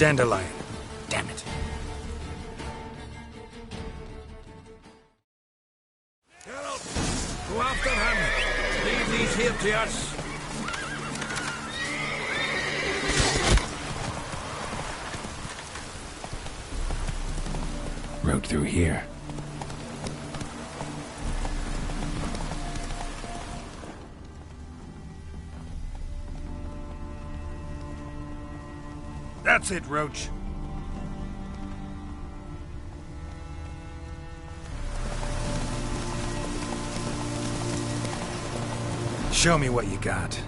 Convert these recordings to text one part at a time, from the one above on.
Dandelion. Damn it. Geralt, go after him. Leave these here to us. Road through here. That's it, Roach. Show me what you got.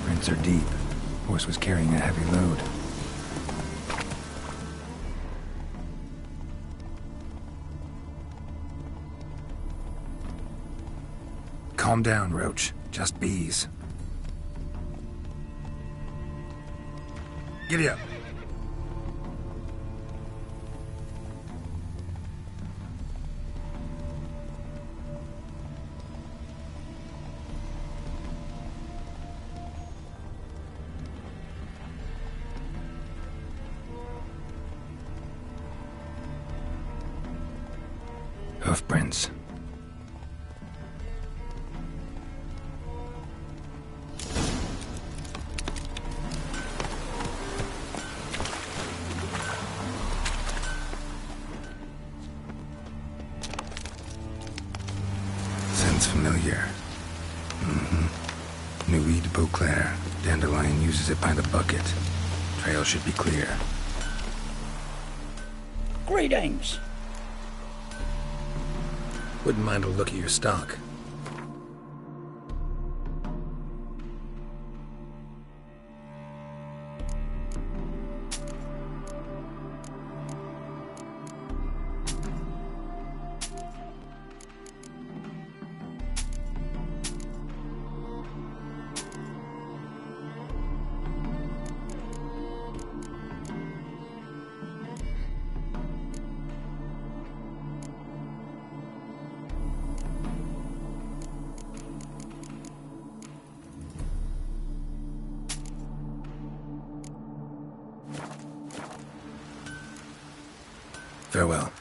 Prints are deep. Horse was carrying a heavy load. Calm down, Roach. Just bees. Giddy up. Hoofprints. Sounds familiar. Nuit de Beauclair. Dandelion uses it by the bucket. Trail should be clear. Greetings. Wouldn't mind a look at your stock. Farewell.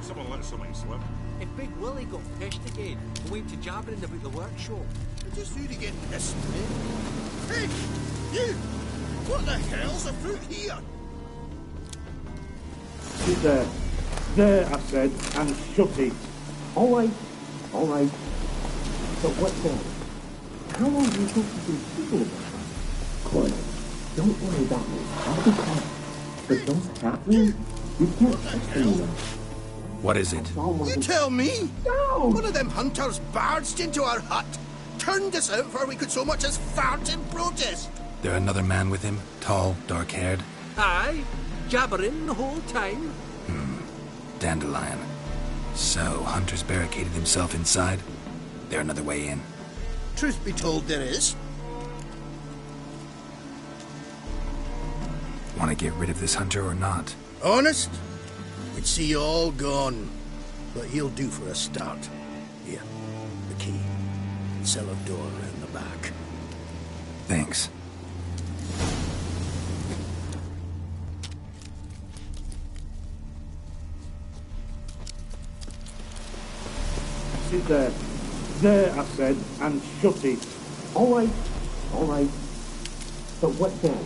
Someone let something slip. If Big Willie got pissed again, we went to jabbering about the workshop. Just who to get pissed, eh? Hey, you! What the hell's afoot here? Sit there. There, I said, and shut it. All right. So what's that? How long do you think you've been thinking about that? Quiet. Don't worry about me. I'll be quiet. But those happening, you can't trust anyone. What is it? You tell me! No! One of them hunters barged into our hut, turned us out before we could so much as fart in protest. There another man with him? Tall, dark-haired? Aye, jabbering the whole time. Dandelion. So, Hunter's barricaded himself inside? There another way in? Truth be told, there is. Want to get rid of this hunter or not? Honest? We'd see you all gone. But he'll do for a start. Here, the key. Cellar door round the back. Thanks. Sit there. There, I said, and shut it. All right, all right. But what then?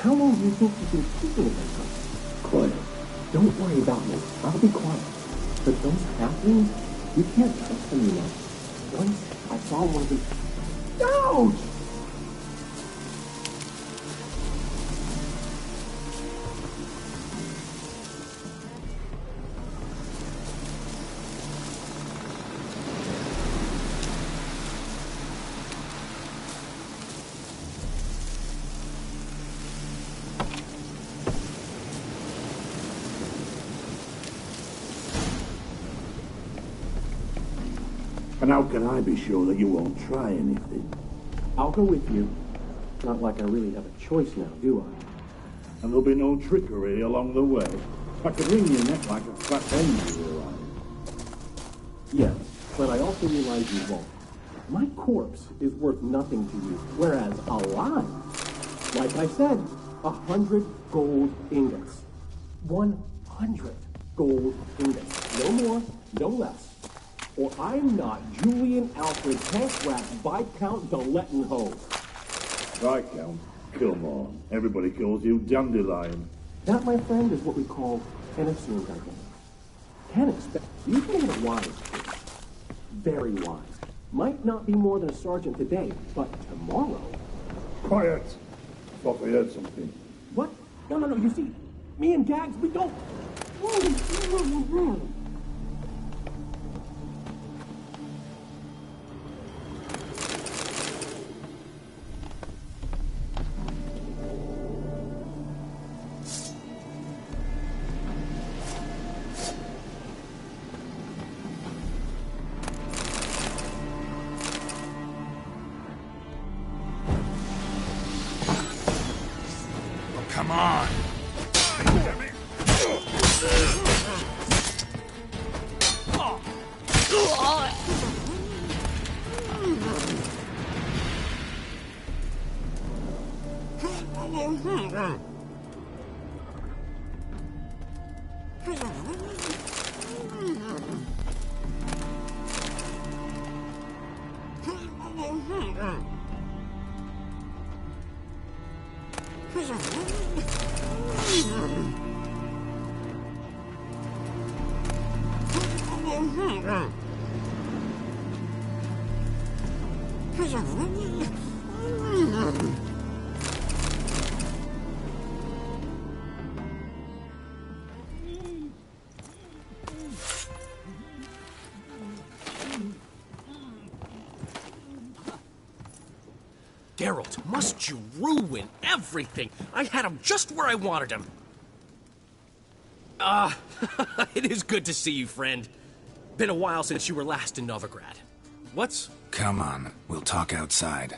How long do you think you've been keeping it this time? Quiet. Don't worry about me. I'll be quiet. But those halflings, you can't trust them, you know. Once I saw one of them. Ouch! And how can I be sure that you won't try anything? I'll go with you. Not like I really have a choice now, do I? And there'll be no trickery along the way. I could wring your neck like a fat hen if you were around. Yes, but I also realize you won't. My corpse is worth nothing to you, whereas alive, like I said, 100 gold ingots. 100 gold ingots. No more, no less. Or I'm not Julian Alfred Tankrat Viscount de Lettenhove. Viscount? Come on. Everybody calls you Dandelion. That, my friend, is what we call an assumed identity. Can't expect... You can get wise, kid. Very wise. Might not be more than a sergeant today, but tomorrow... Quiet! Thought I heard something. What? No. You see, me and Gags, we don't... Come on! Geralt, must you ruin everything? I had him just where I wanted him. It is good to see you, friend. Been a while since you were last in Novigrad. What's... Come on, we'll talk outside.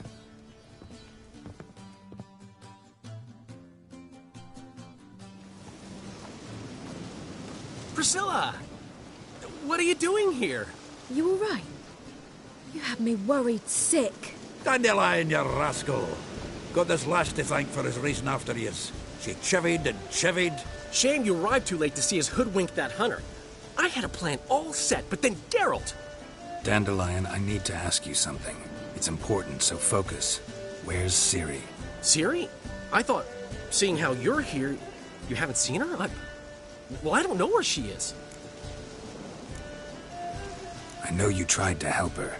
Priscilla! What are you doing here? You all right? You had me worried sick. Dandelion, you rascal. Got this lass to thank for his racing after yous. She chivied and chivied. Shame you arrived too late to see us hoodwink that hunter. I had a plan all set, but then Geralt... Dandelion, I need to ask you something. It's important, so focus. Where's Ciri? Ciri? I thought, seeing how you're here, you haven't seen her? Well, I don't know where she is. I know you tried to help her.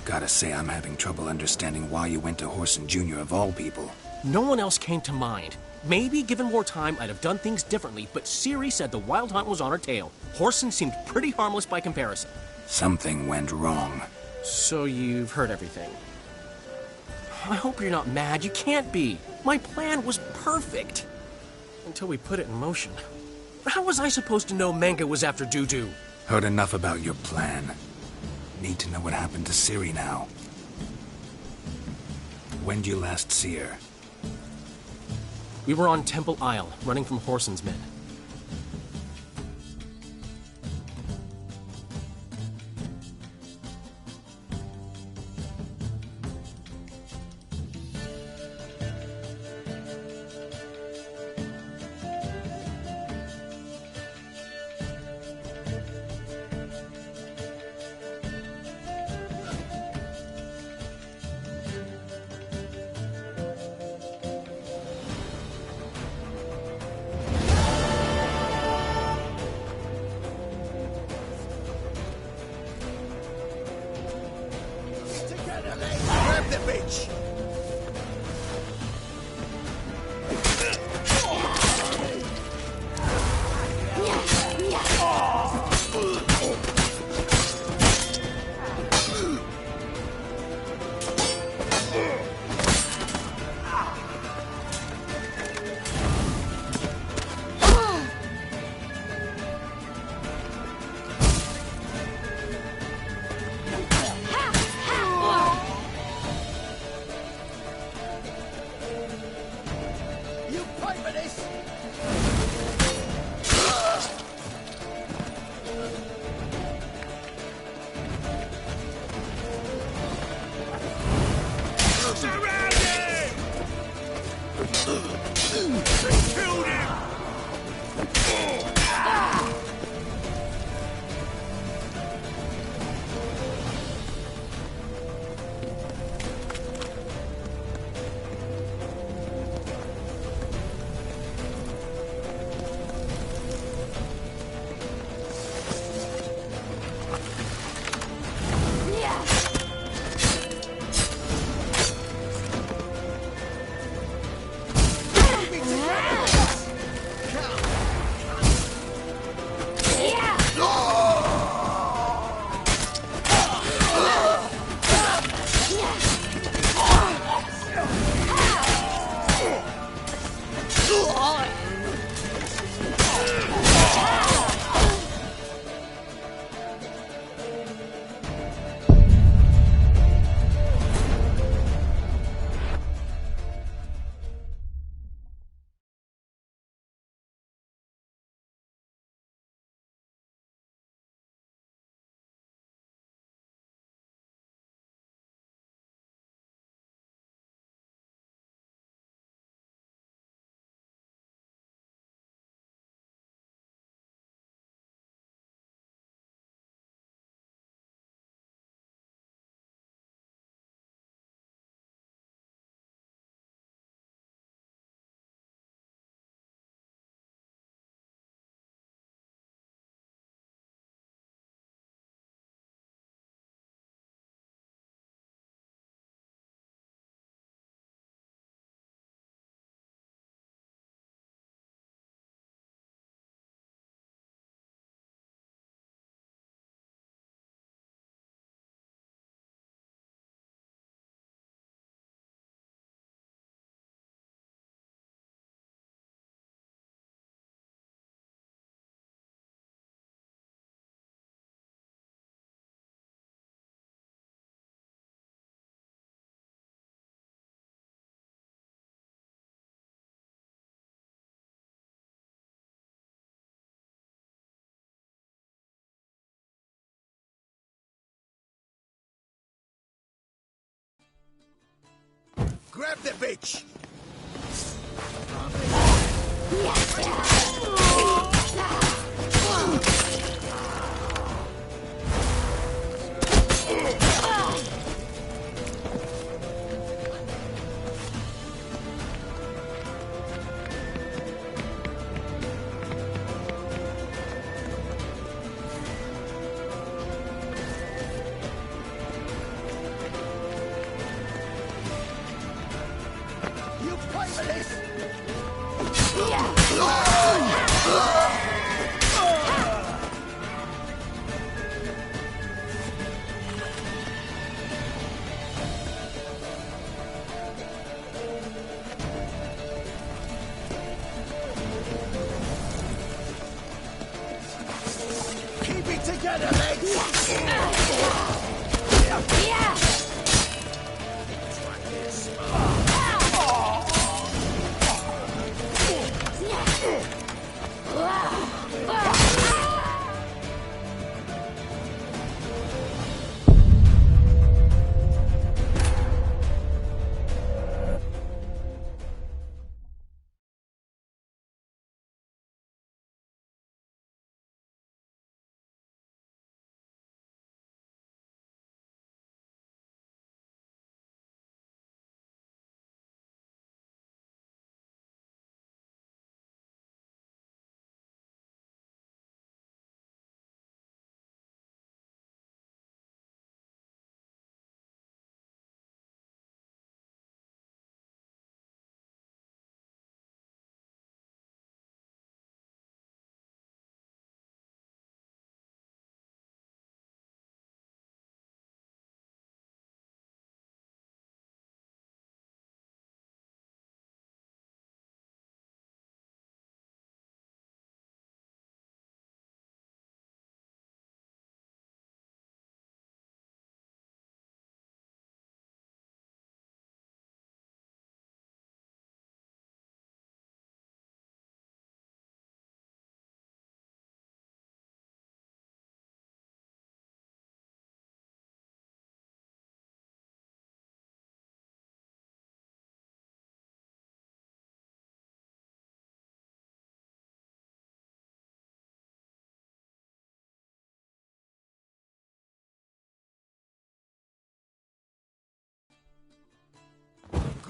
Gotta say, I'm having trouble understanding why you went to Whoreson Jr. of all people. No one else came to mind. Maybe, given more time, I'd have done things differently, but Ciri said the Wild Hunt was on her tail. Whoreson seemed pretty harmless by comparison. Something went wrong. So you've heard everything. I hope you're not mad. You can't be. My plan was perfect. Until we put it in motion. How was I supposed to know Menge was after Dudu? Heard enough about your plan. Need to know what happened to Ciri now. When'd you last see her? We were on Temple Isle, running from Whoreson's men. fight for this! Surround him! They killed him! Grab the bitch!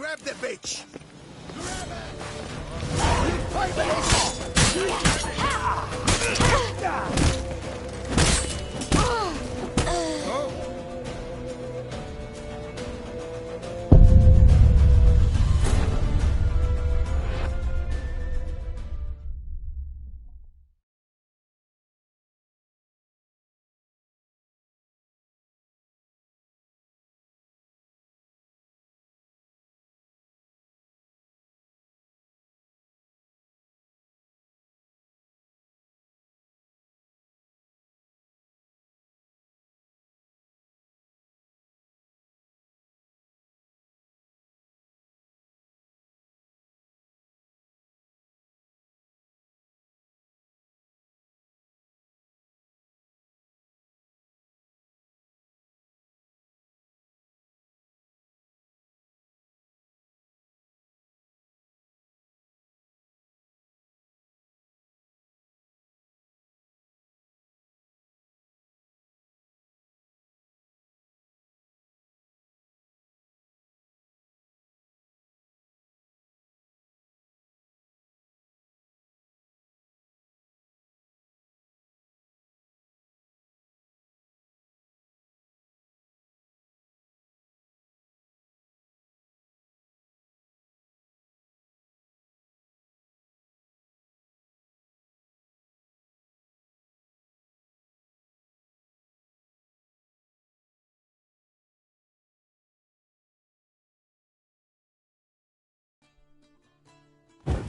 Grab the bitch! Grab it! You fight with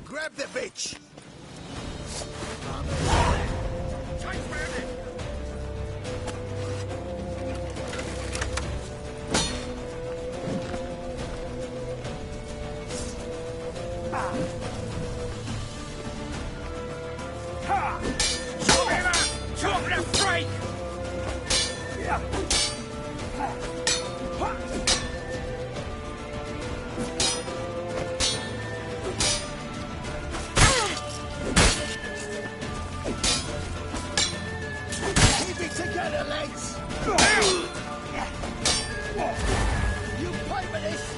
Grab the bitch! Keep it together, legs! You play with this!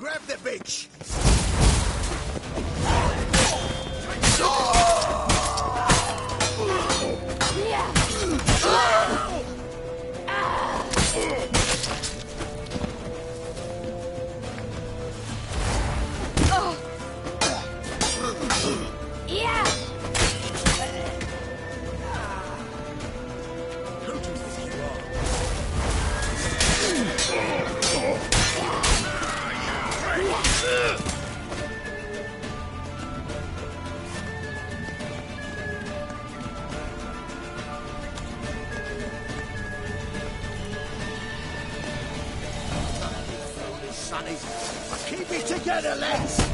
Grab the bitch! Sonny, keep it together, lads!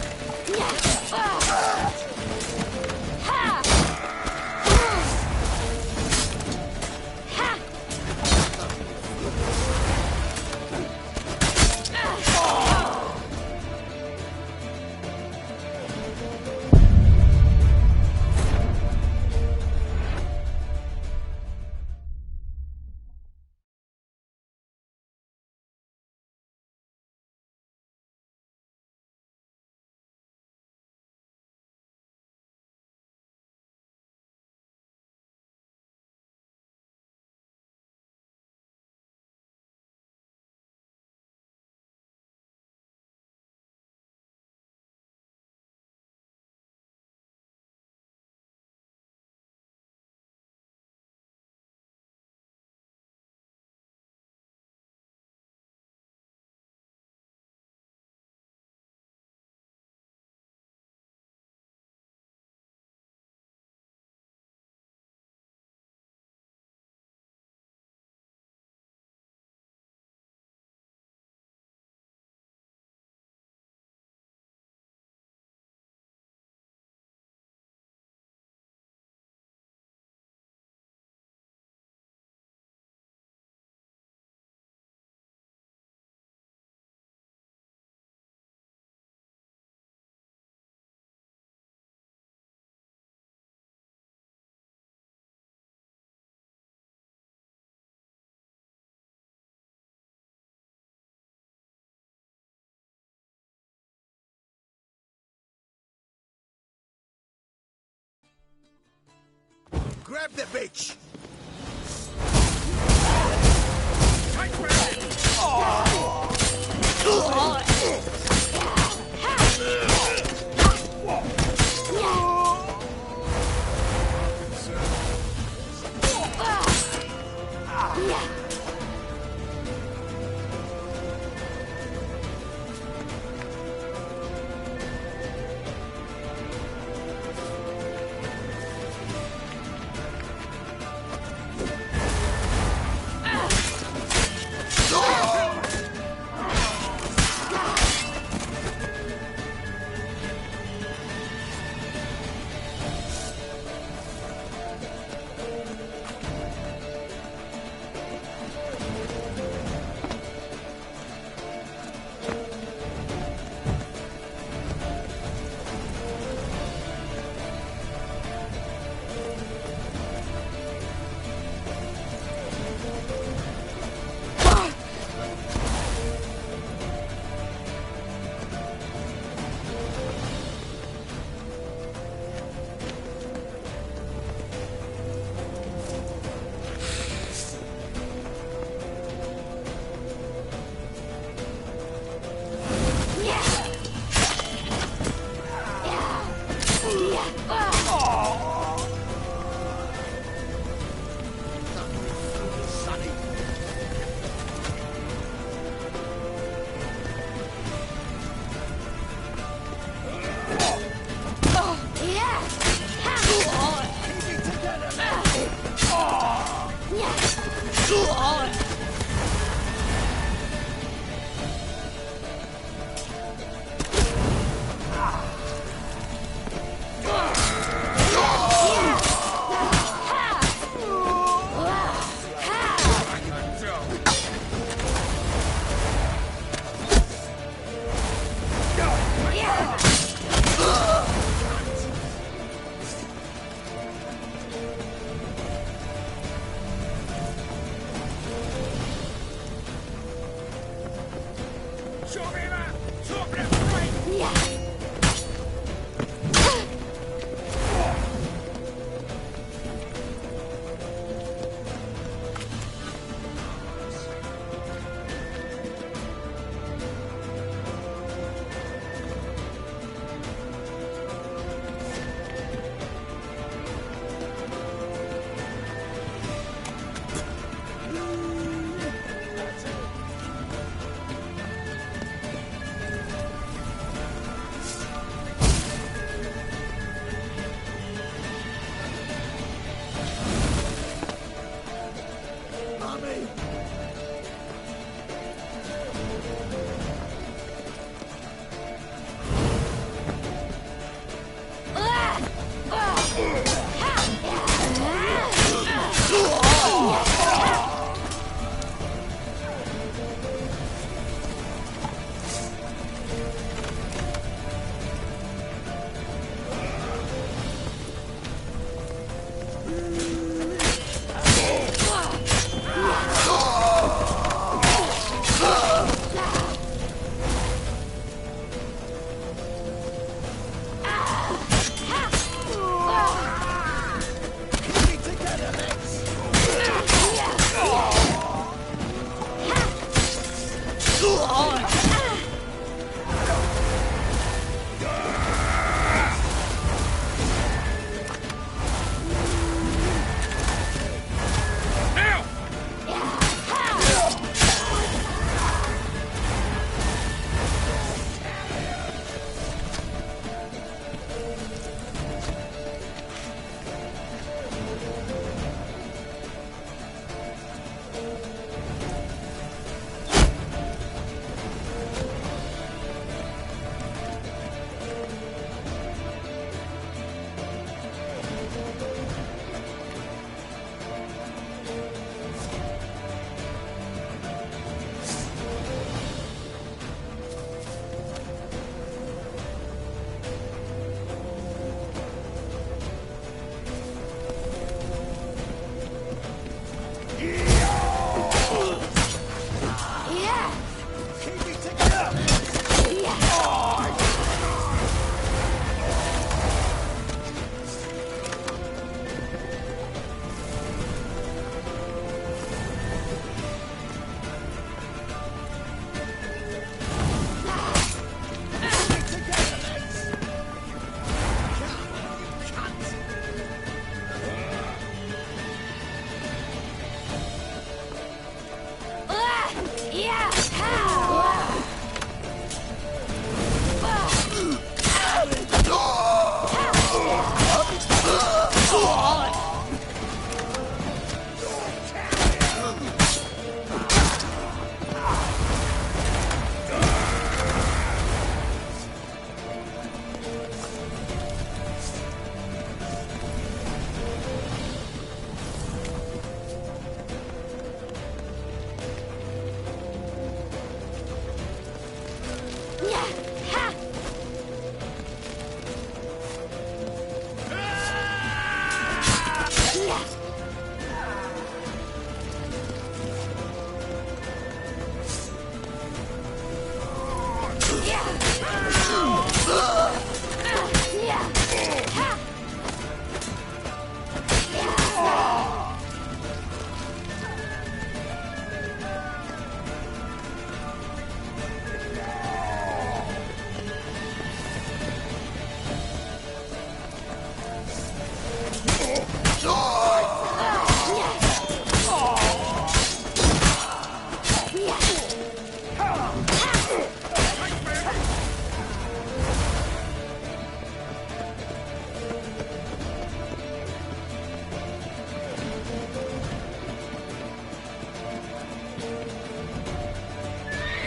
Grab the bitch!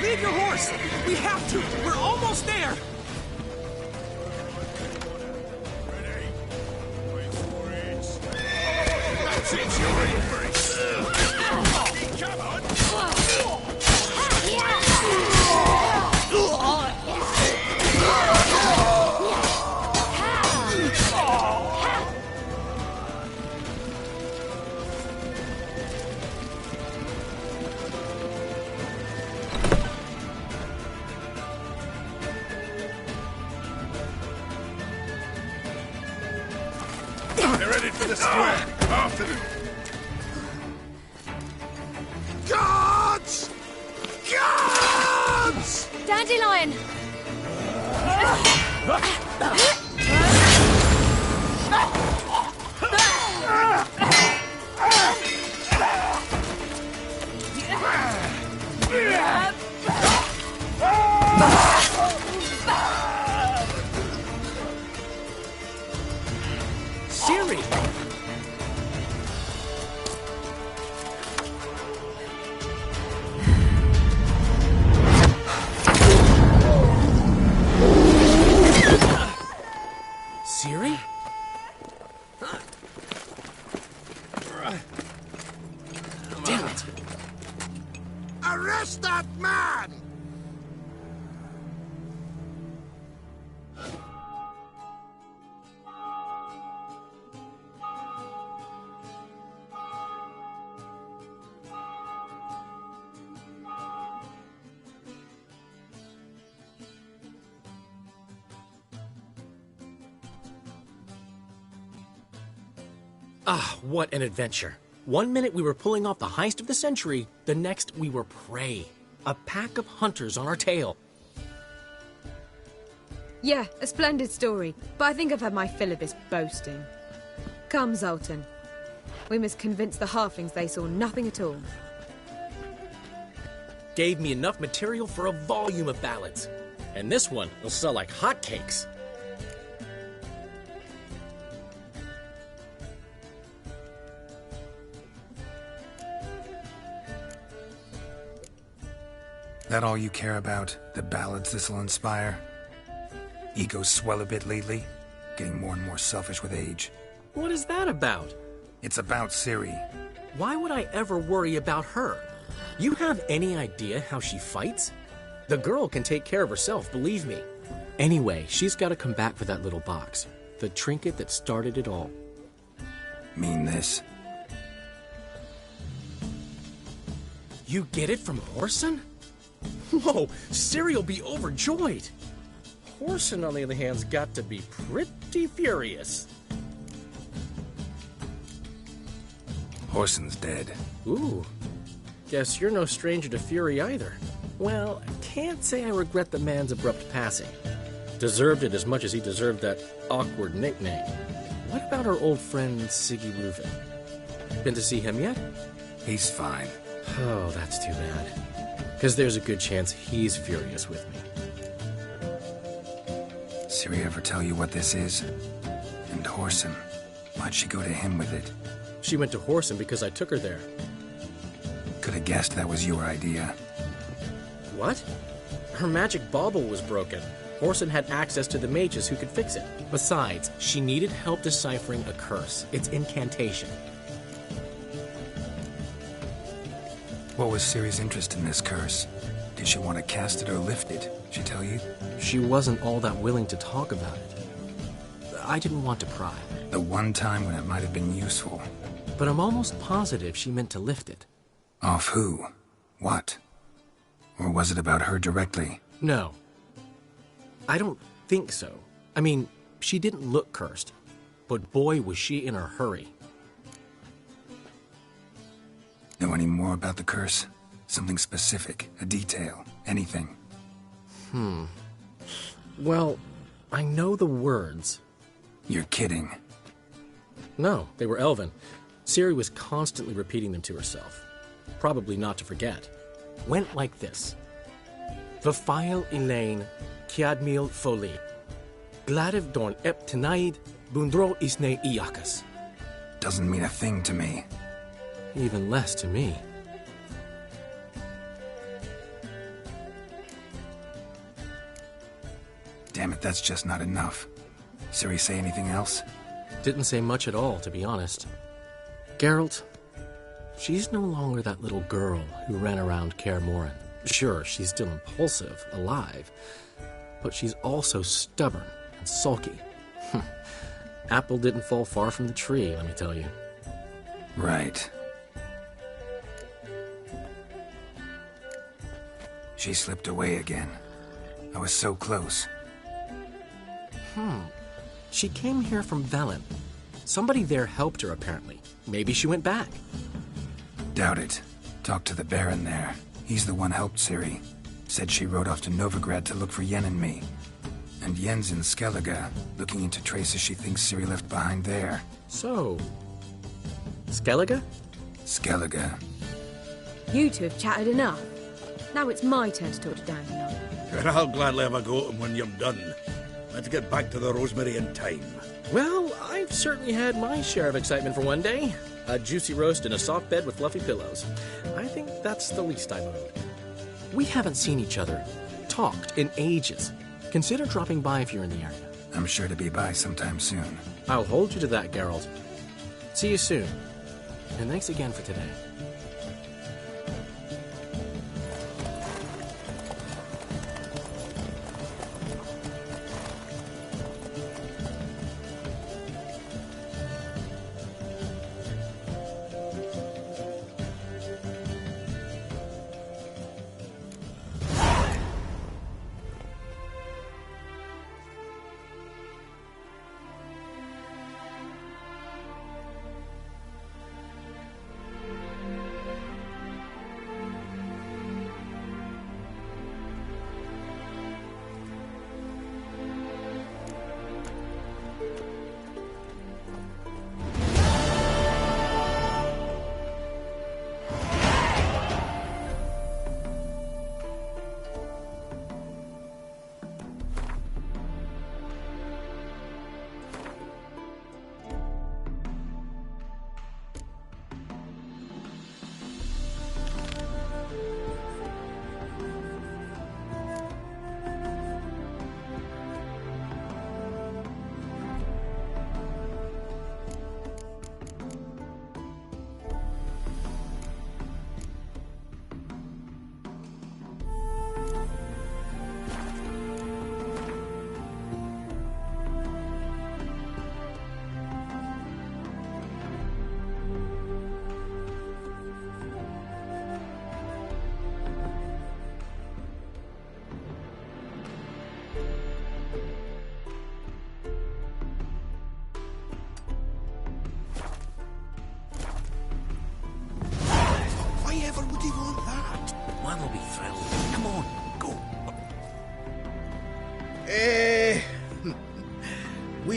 Leave your horse! We have to! We're almost there! Ready? Wait for it. That's it, you're in for it. Come on! They're headed for the square. After them. Guards! Guards! Dandelion! Ciri! Ciri? Damn it! Arrest that man! Ah, what an adventure. One minute we were pulling off the heist of the century, the next we were prey. A pack of hunters on our tail. Yeah, a splendid story, but I think I've had my fill of this boasting. Come, Zoltan. We must convince the halflings they saw nothing at all. Gave me enough material for a volume of ballads. And this one will sell like hotcakes. That all you care about? The ballads this'll inspire? Egos swell a bit lately? Getting more and more selfish with age. What is that about? It's about Ciri. Why would I ever worry about her? You have any idea how she fights? The girl can take care of herself, believe me. Anyway, she's got to come back for that little box. The trinket that started it all. Mean this? You get it from Whoreson? Whoa, Ciri'll be overjoyed. Whoreson, on the other hand's got to be pretty furious. Whoreson's dead. Ooh, guess you're no stranger to fury either. Well, I can't say I regret the man's abrupt passing. Deserved it as much as he deserved that awkward nickname. What about our old friend Siggy Reuven? Been to see him yet? He's fine. Oh, that's too bad. Because there's a good chance he's furious with me. Ciri ever tell you what this is? And Whoreson, why'd she go to him with it? She went to Whoreson because I took her there. Could have guessed that was your idea. What? Her magic bauble was broken. Whoreson had access to the mages who could fix it. Besides, she needed help deciphering a curse. It's incantation. What was Ciri's interest in this curse? Did she want to cast it or lift it? She tell you? She wasn't all that willing to talk about it. I didn't want to pry. The one time when it might have been useful. But I'm almost positive she meant to lift it. Off who? What? Or was it about her directly? No. I don't think so. I mean, she didn't look cursed. But boy, was she in a hurry. Know any more about the curse? Something specific, a detail, anything? Well, I know the words. You're kidding. No, they were Elven. Ciri was constantly repeating them to herself. Probably not to forget. Went like this. Vafile Elaine, Kiadmil Foli. Gladiv Dorn Ep Tenaid, Bundro Isne Iakas. Doesn't mean a thing to me. Even less to me. Damn it, that's just not enough. Ciri say anything else? Didn't say much at all, to be honest. Geralt, she's no longer that little girl who ran around Kaer Morhen. Sure, she's still impulsive, alive, but she's also stubborn and sulky. Apple didn't fall far from the tree, let me tell you. Right. She slipped away again. I was so close. She came here from Velen. Somebody there helped her, apparently. Maybe she went back. Doubt it. Talked to the Baron there. He's the one helped Ciri. Said she rode off to Novigrad to look for Yen and me. And Yen's in Skellige, looking into traces she thinks Ciri left behind there. So, Skellige? Skellige. You two have chatted enough. Now it's my turn to talk to Dandelion. And I'll gladly have a go at 'em when you're done. Let's get back to the Rosemary in time. Well, I've certainly had my share of excitement for one day. A juicy roast in a soft bed with fluffy pillows. I think that's the least I'm owed. We haven't seen each other, talked in ages. Consider dropping by if you're in the area. I'm sure to be by sometime soon. I'll hold you to that, Geralt. See you soon. And thanks again for today.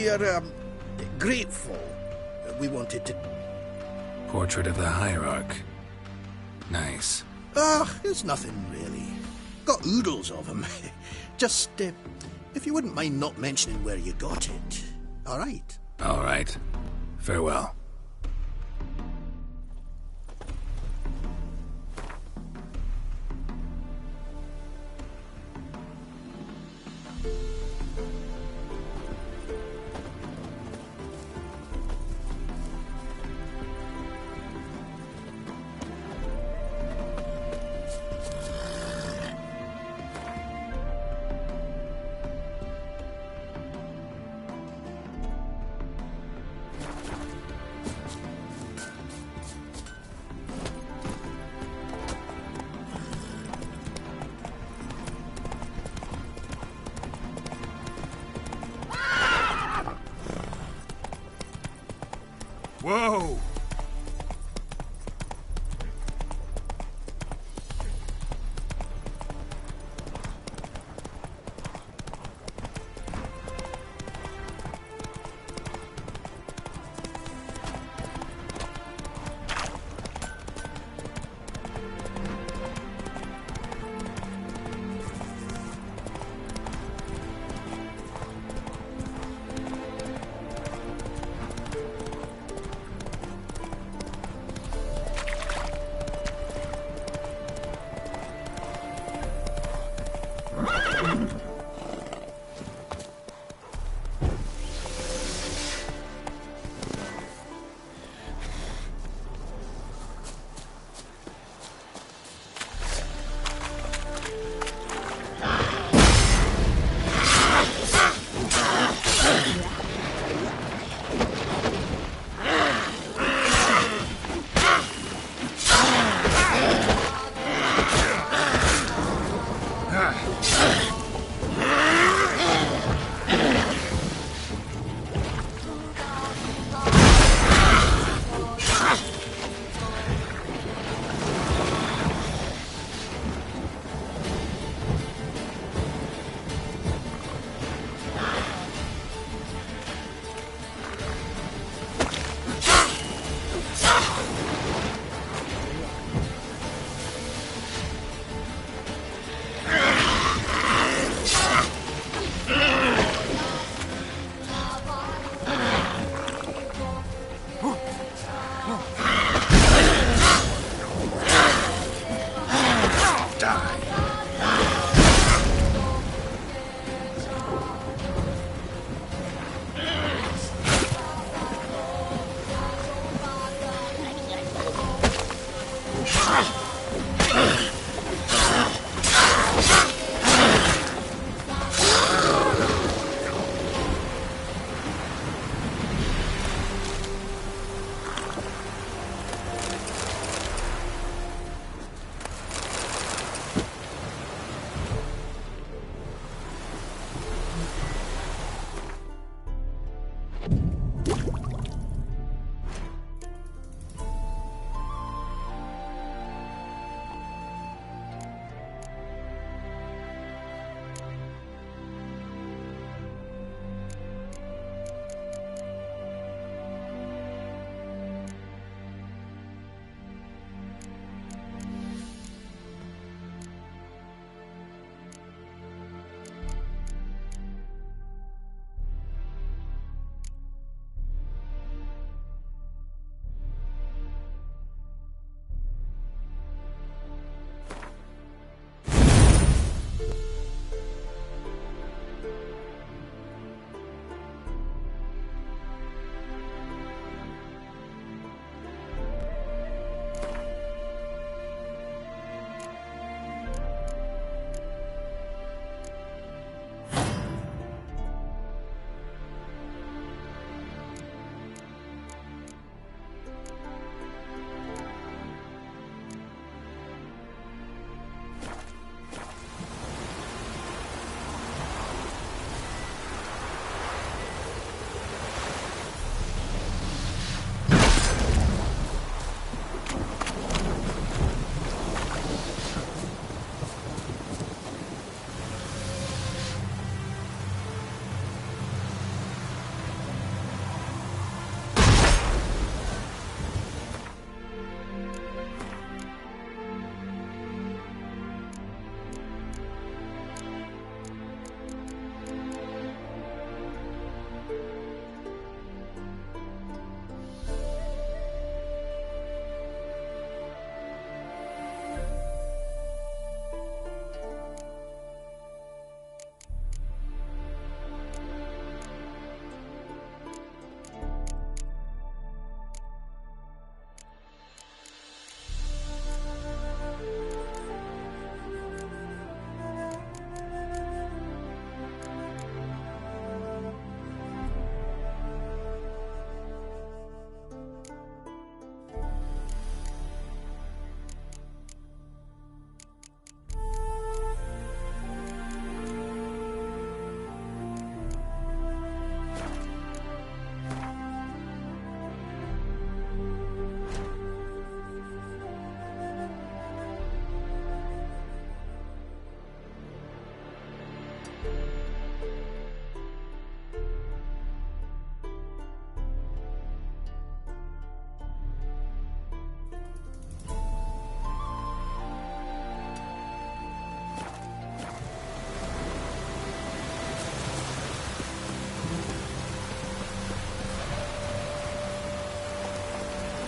we're grateful. We wanted to... Portrait of the Hierarch. Nice. It's nothing really. Got oodles of them. Just, if you wouldn't mind not mentioning where you got it. All right. All right. Farewell. Whoa!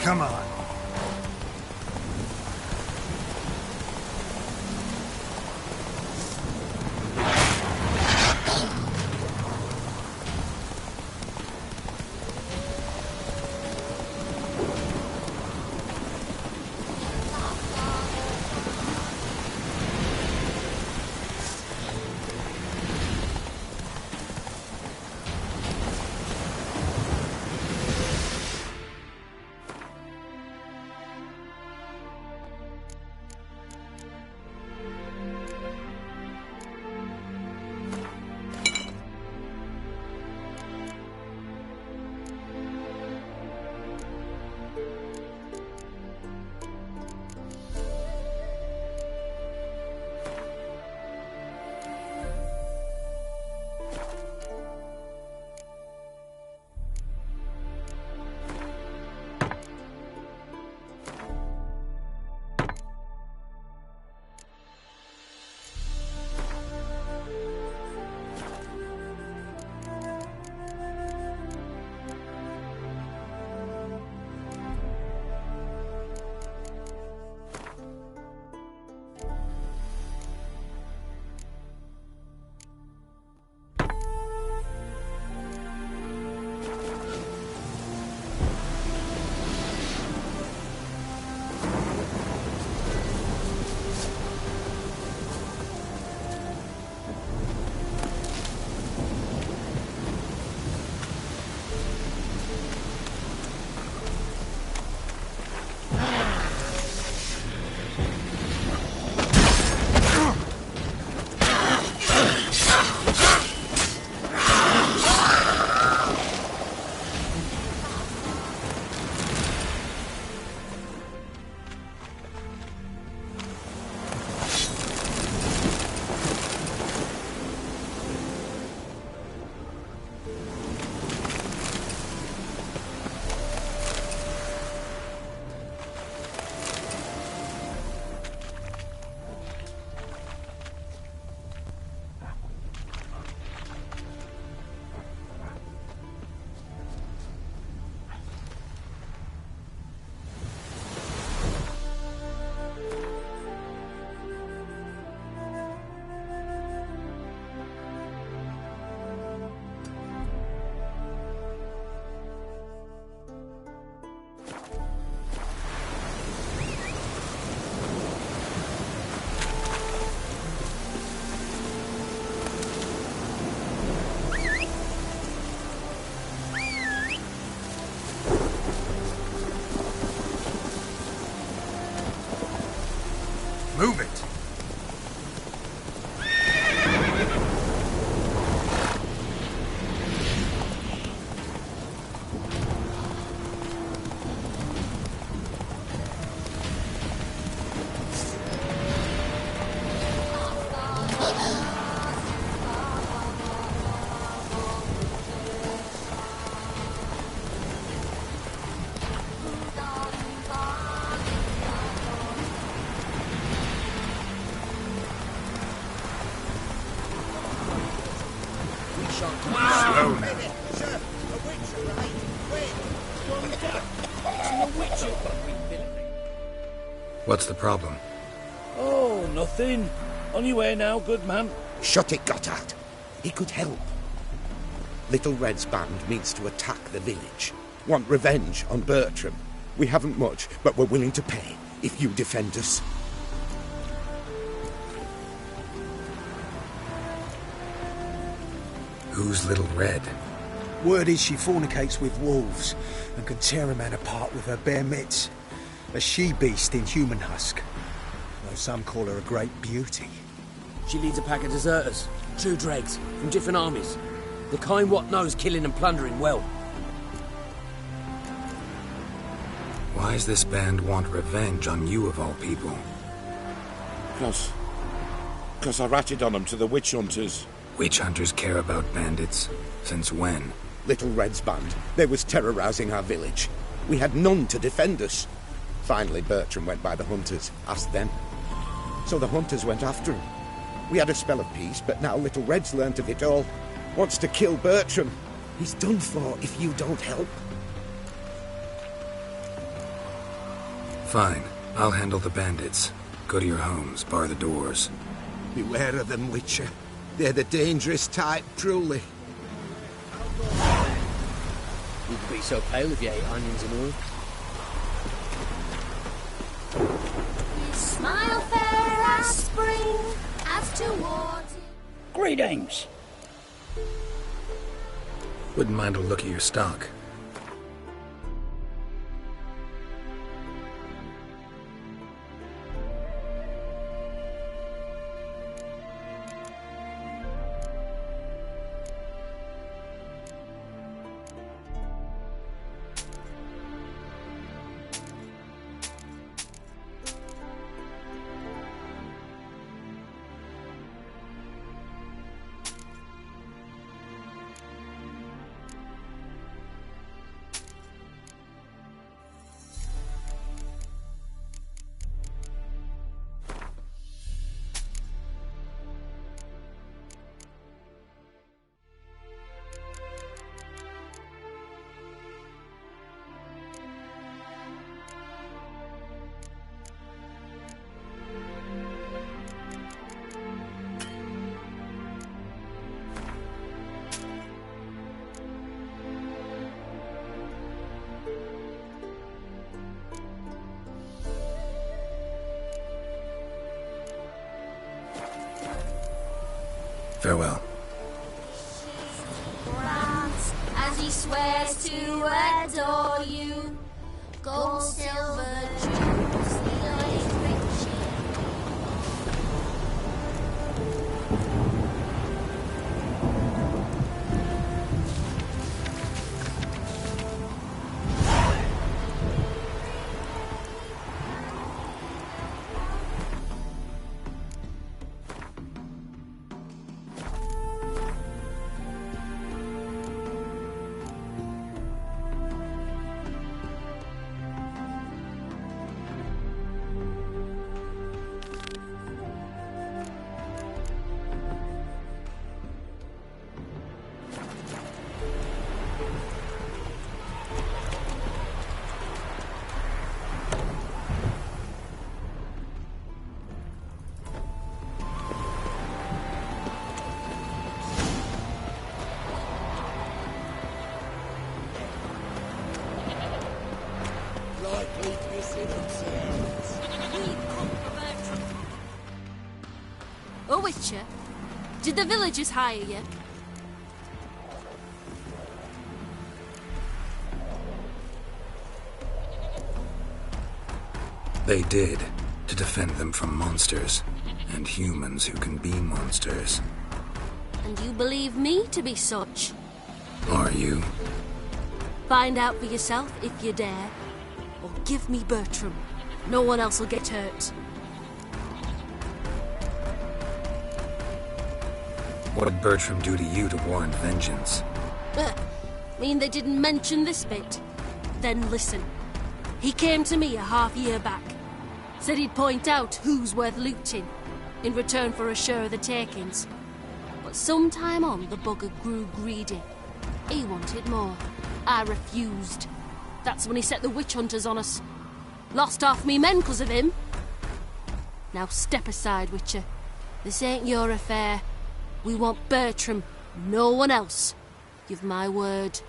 Come on. Move it! What's the problem? Oh, nothing. On your way now, good man. Shut it, Gotthard. He could help. Little Red's band means to attack the village. Want revenge on Bertram. We haven't much, but we're willing to pay if you defend us. Who's Little Red? Word is she fornicates with wolves and can tear a man apart with her bare mitts. A she-beast in human husk. Though some call her a great beauty. She leads a pack of deserters, true dregs, from different armies. The kind what knows killing and plundering well. Why does this band want revenge on you of all people? Because I ratted on them to the witch hunters. Witch hunters care about bandits? Since when? Little Red's band. They was terrorizing our village. We had none to defend us. Finally, Bertram went by the hunters, asked them. So the hunters went after him. We had a spell of peace, but now Little Red's learnt of it all. Wants to kill Bertram. He's done for if you don't help. Fine. I'll handle the bandits. Go to your homes, bar the doors. Beware of them, Witcher. They're the dangerous type, truly. You could be so pale if you ate onions and all. You smile fair as spring, as towards you. Greetings. Wouldn't mind a look at your stock. Farewell. As he swears to adore you, gold, silver, jewels, the riches. Oh, Witcher, did the villagers hire you? They did, to defend them from monsters, and humans who can be monsters. And you believe me to be such? Are you? Find out for yourself if you dare, or give me Bertram. No one else will get hurt. What did Bertram do to you to warrant vengeance? Mean they didn't mention this bit? Then listen. He came to me a half-year back. Said he'd point out who's worth looting, in return for a share of the takings. But sometime on, the bugger grew greedy. He wanted more. I refused. That's when he set the witch hunters on us. Lost half me men 'cause of him. Now step aside, Witcher. This ain't your affair. We want Bertram, no one else. You've my word.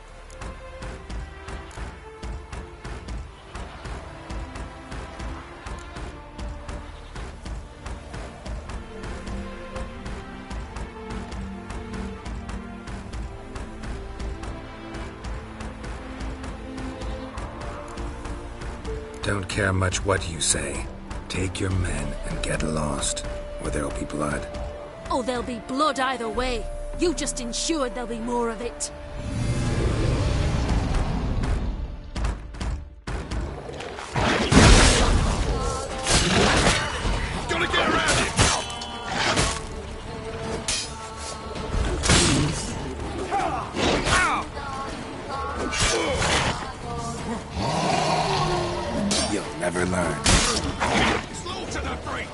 Don't care much what you say. Take your men and get lost, or there'll be blood. Oh, there'll be blood either way. You just ensured there'll be more of it. Gotta get around it! You'll never learn. Slaughter the freak!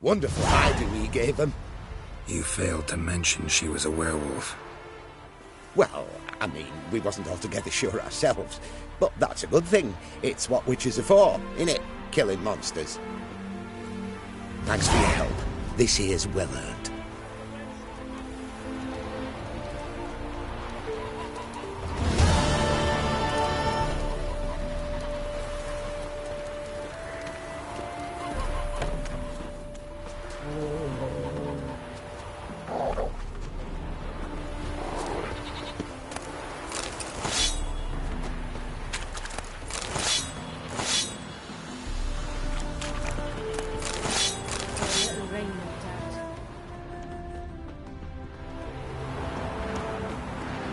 Wonderful hiding he gave them. You failed to mention she was a werewolf. Well, I mean, we wasn't altogether sure ourselves. But that's a good thing. It's what witches are for, innit? Killing monsters. Thanks for your help. This here's well earned.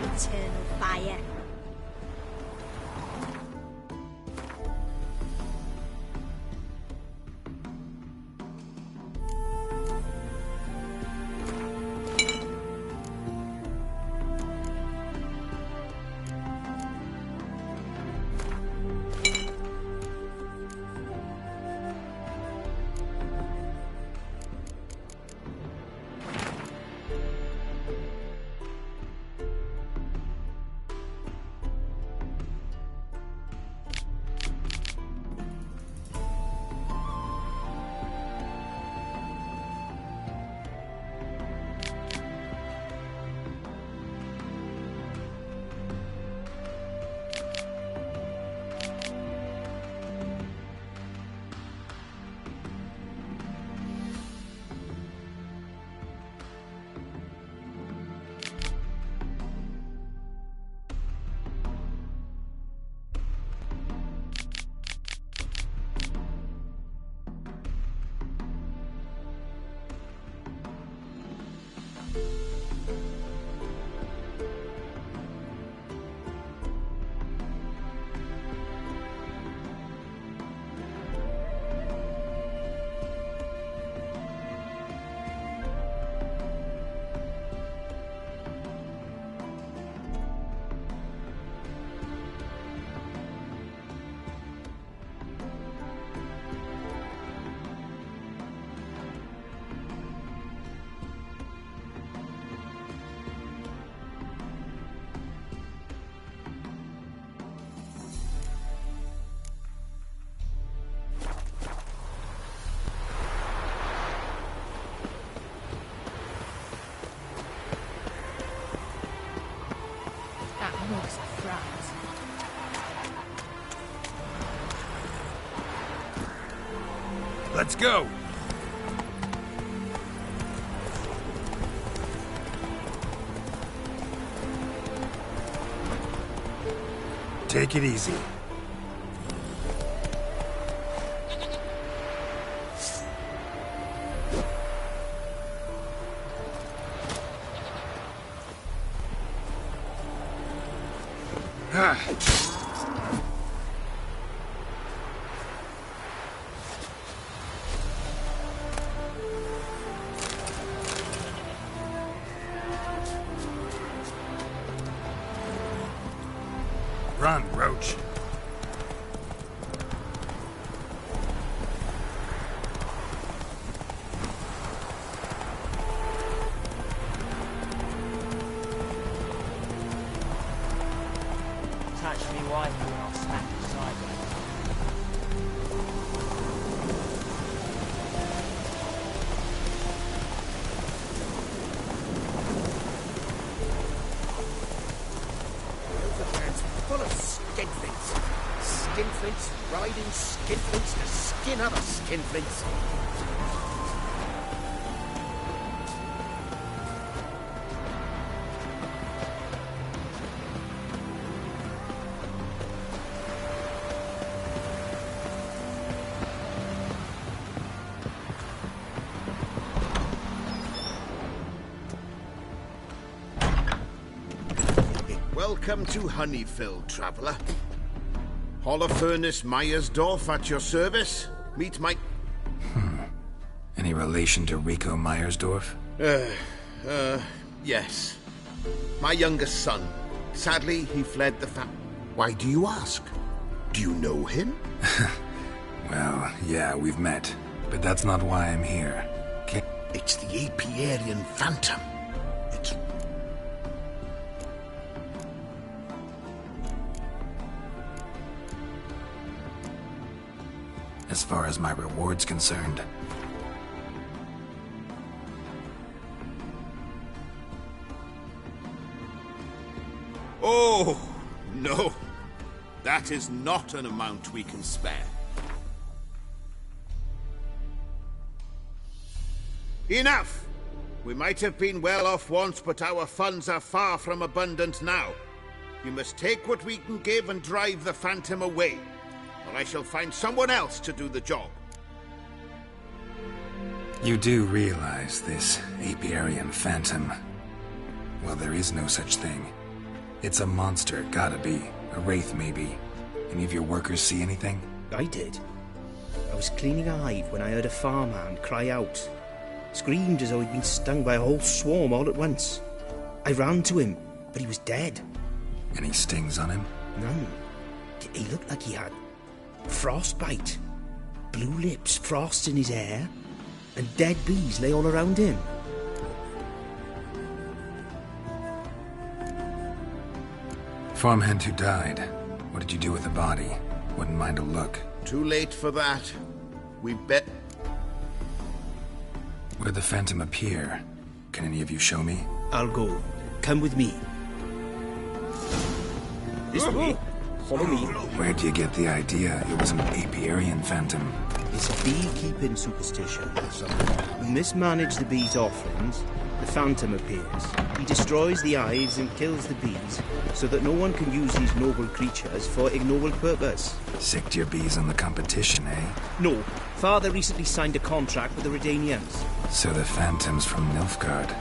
Eternal fire. Let's go! Take it easy. Run, Roach. Touch me wife and I'll smack you sideways. Full of skinflints. Skinflints riding skinflints to skin other skinflints. Welcome to Honeyfield, traveller. Holofernes Myersdorf at your service. Meet my... Any relation to Rico Myersdorf? Yes. My youngest son. Sadly, he fled the Why do you ask? Do you know him? Well, yeah, we've met. But that's not why I'm here. It's the Apiarian Phantom. It's... As far as my reward's concerned, Oh, no. That is not an amount we can spare. Enough! We might have been well off once, but our funds are far from abundant now. You must take what we can give and drive the Phantom away, or I shall find someone else to do the job. you do realize this Apiarian Phantom, well, there is no such thing. It's a monster, gotta be. A wraith, maybe. Any of your workers see anything? I did. I was cleaning a hive when I heard a farmhand cry out. Screamed as though he'd been stung by a whole swarm all at once. I ran to him, but he was dead. Any stings on him? None. He looked like he had frostbite. Blue lips, frost in his hair, and dead bees lay all around him. Farmhand who died. What did you do with the body? Wouldn't mind a look. Too late for that. We bet... Where'd the Phantom appear? Can any of you show me? I'll go. Come with me. This way. Follow me. Where'd you get the idea it was an Apiarian Phantom? It's a beekeeping superstition. We mismanage the bees' offerings. The Phantom appears. He destroys the hives and kills the bees, so that no one can use these noble creatures for ignoble purpose. Sicked your bees on the competition, eh? No. Father recently signed a contract with the Redanians. So the Phantom's from Nilfgaard.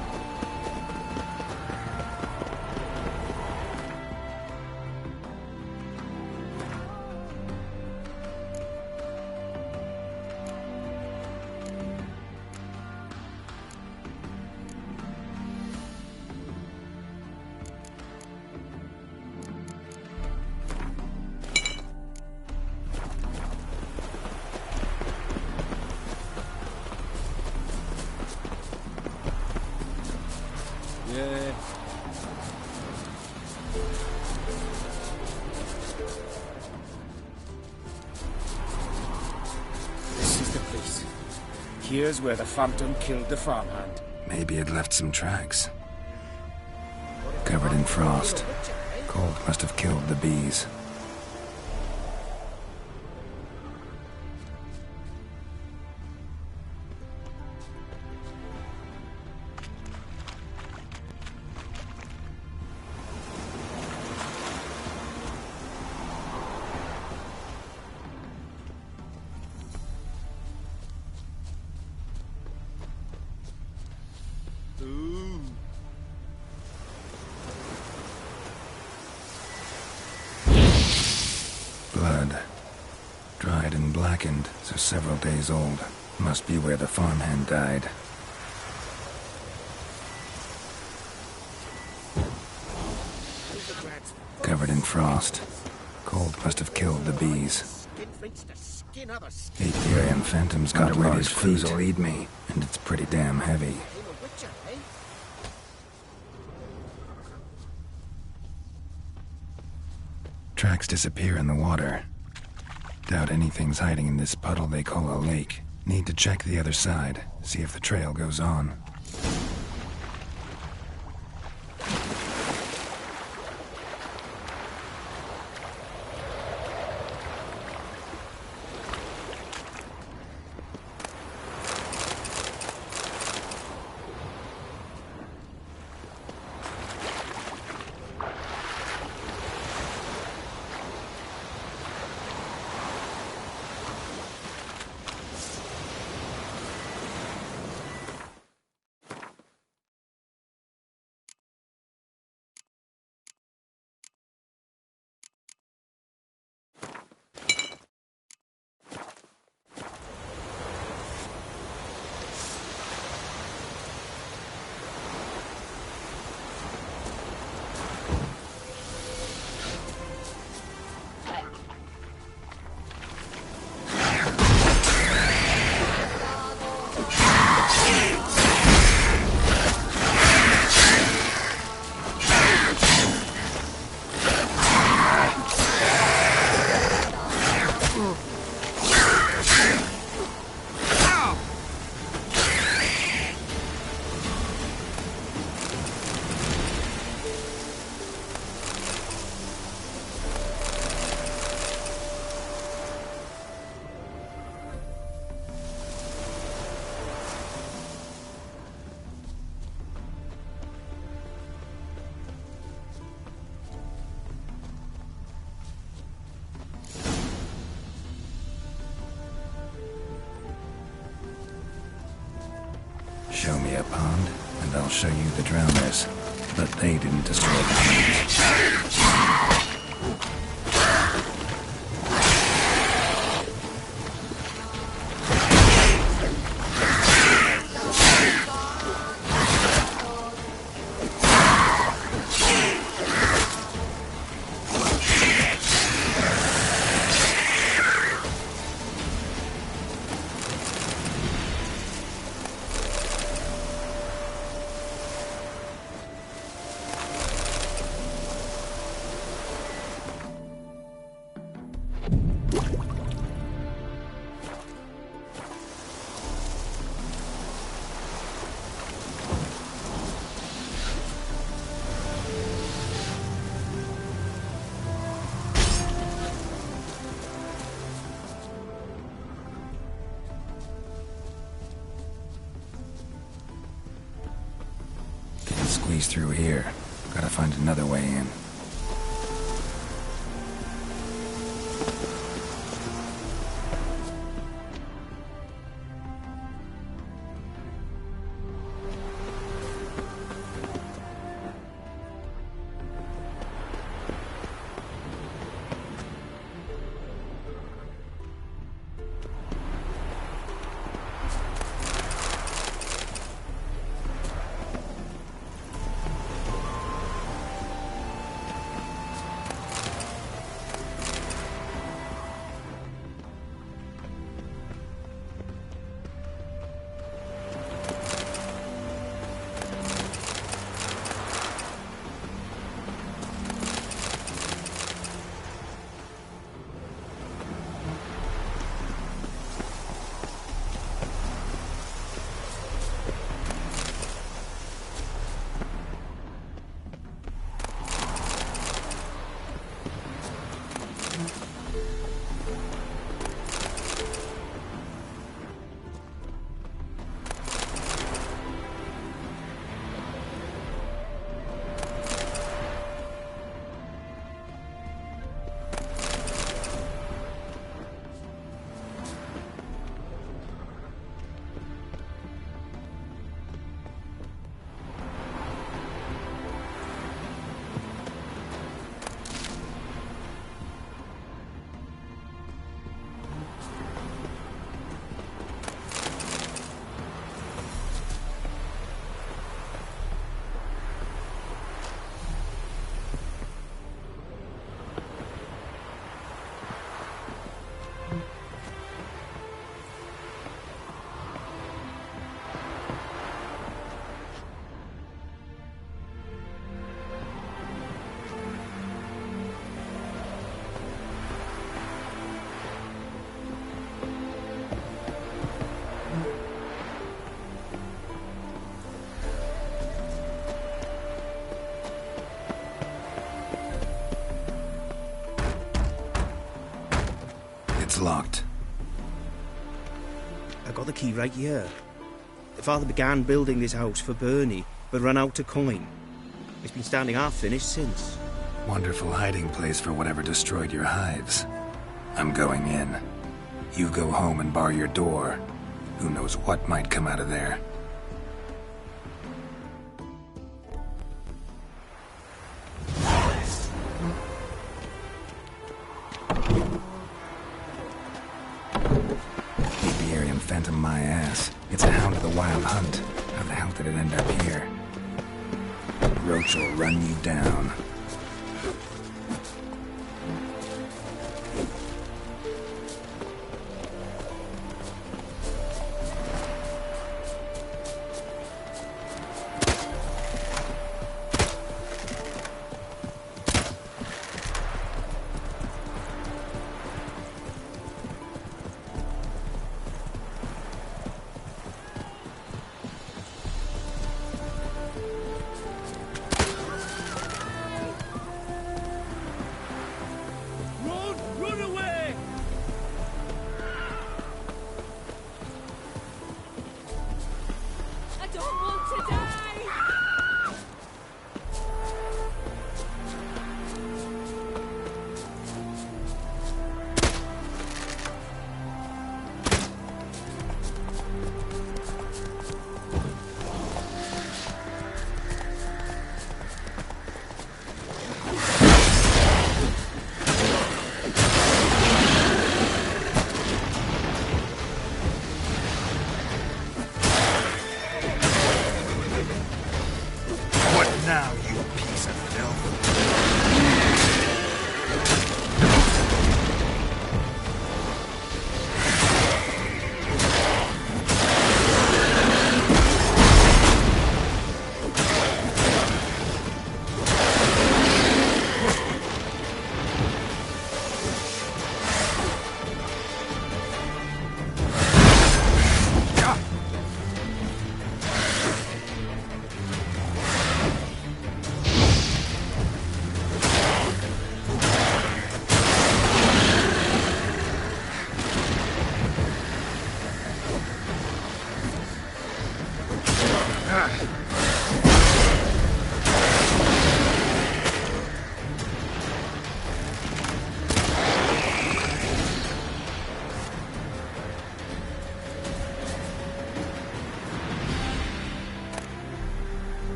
This is the place. Here's where the Phantom killed the farmhand. Maybe it left some tracks. Covered in frost. Cold must have killed the bees. Blood. Dried and blackened, so several days old. Must be where the farmhand died. Covered in frost. Cold must have killed the bees. Apiarian Phantom's got a large feet will eat me, and it's pretty damn heavy. Tracks disappear in the water. Doubt anything's hiding in this puddle they call a lake. Need to check the other side, see if the trail goes on. Show me a pond, and I'll show you the drowners. But they didn't destroy the pond. Squeeze through here. Gotta find another way in. It's locked. I got the key right here. The father began building this house for Bernie, but ran out of coin. It's been standing half finished since. Wonderful hiding place for whatever destroyed your hives. I'm going in. You go home and bar your door. Who knows what might come out of there. Apiarian phantom my ass. It's a hound of the wild hunt. How the hell did it end up here? Roach will run you down.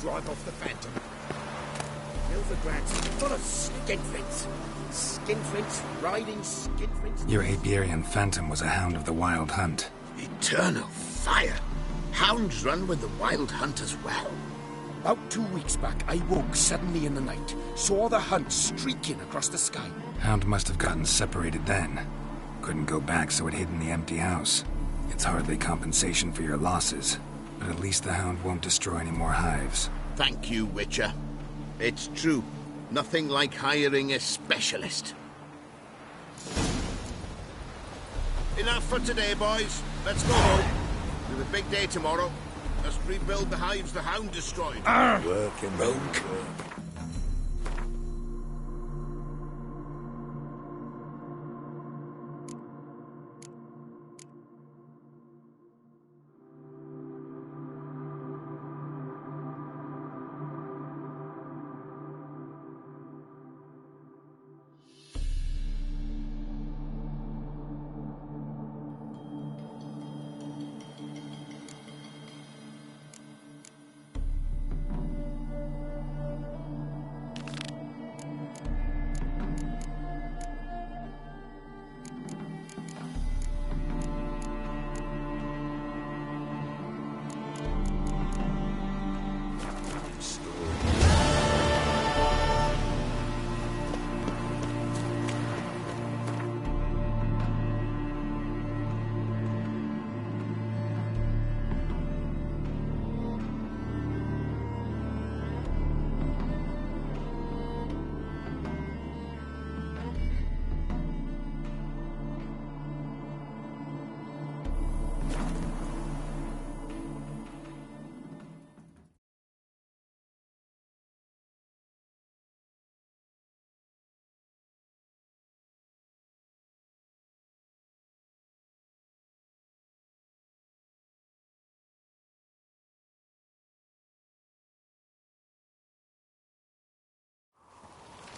Drive off the Phantom. Novigrad's full of skinflints. Skinflints, riding skinflints. Your Iberian Phantom was a hound of the Wild Hunt. Eternal fire. Hounds run with the Wild Hunt as well. About 2 weeks back, I woke suddenly in the night, saw the hunt streaking across the sky. Hound must have gotten separated then. Couldn't go back, so it hid in the empty house. It's hardly compensation for your losses, but at least the hound won't destroy any more hives. Thank you, Witcher. It's true. Nothing like hiring a specialist. Enough for today, boys. Let's go home. We have a big day tomorrow. Let's rebuild the hives the hound destroyed. Working rogue.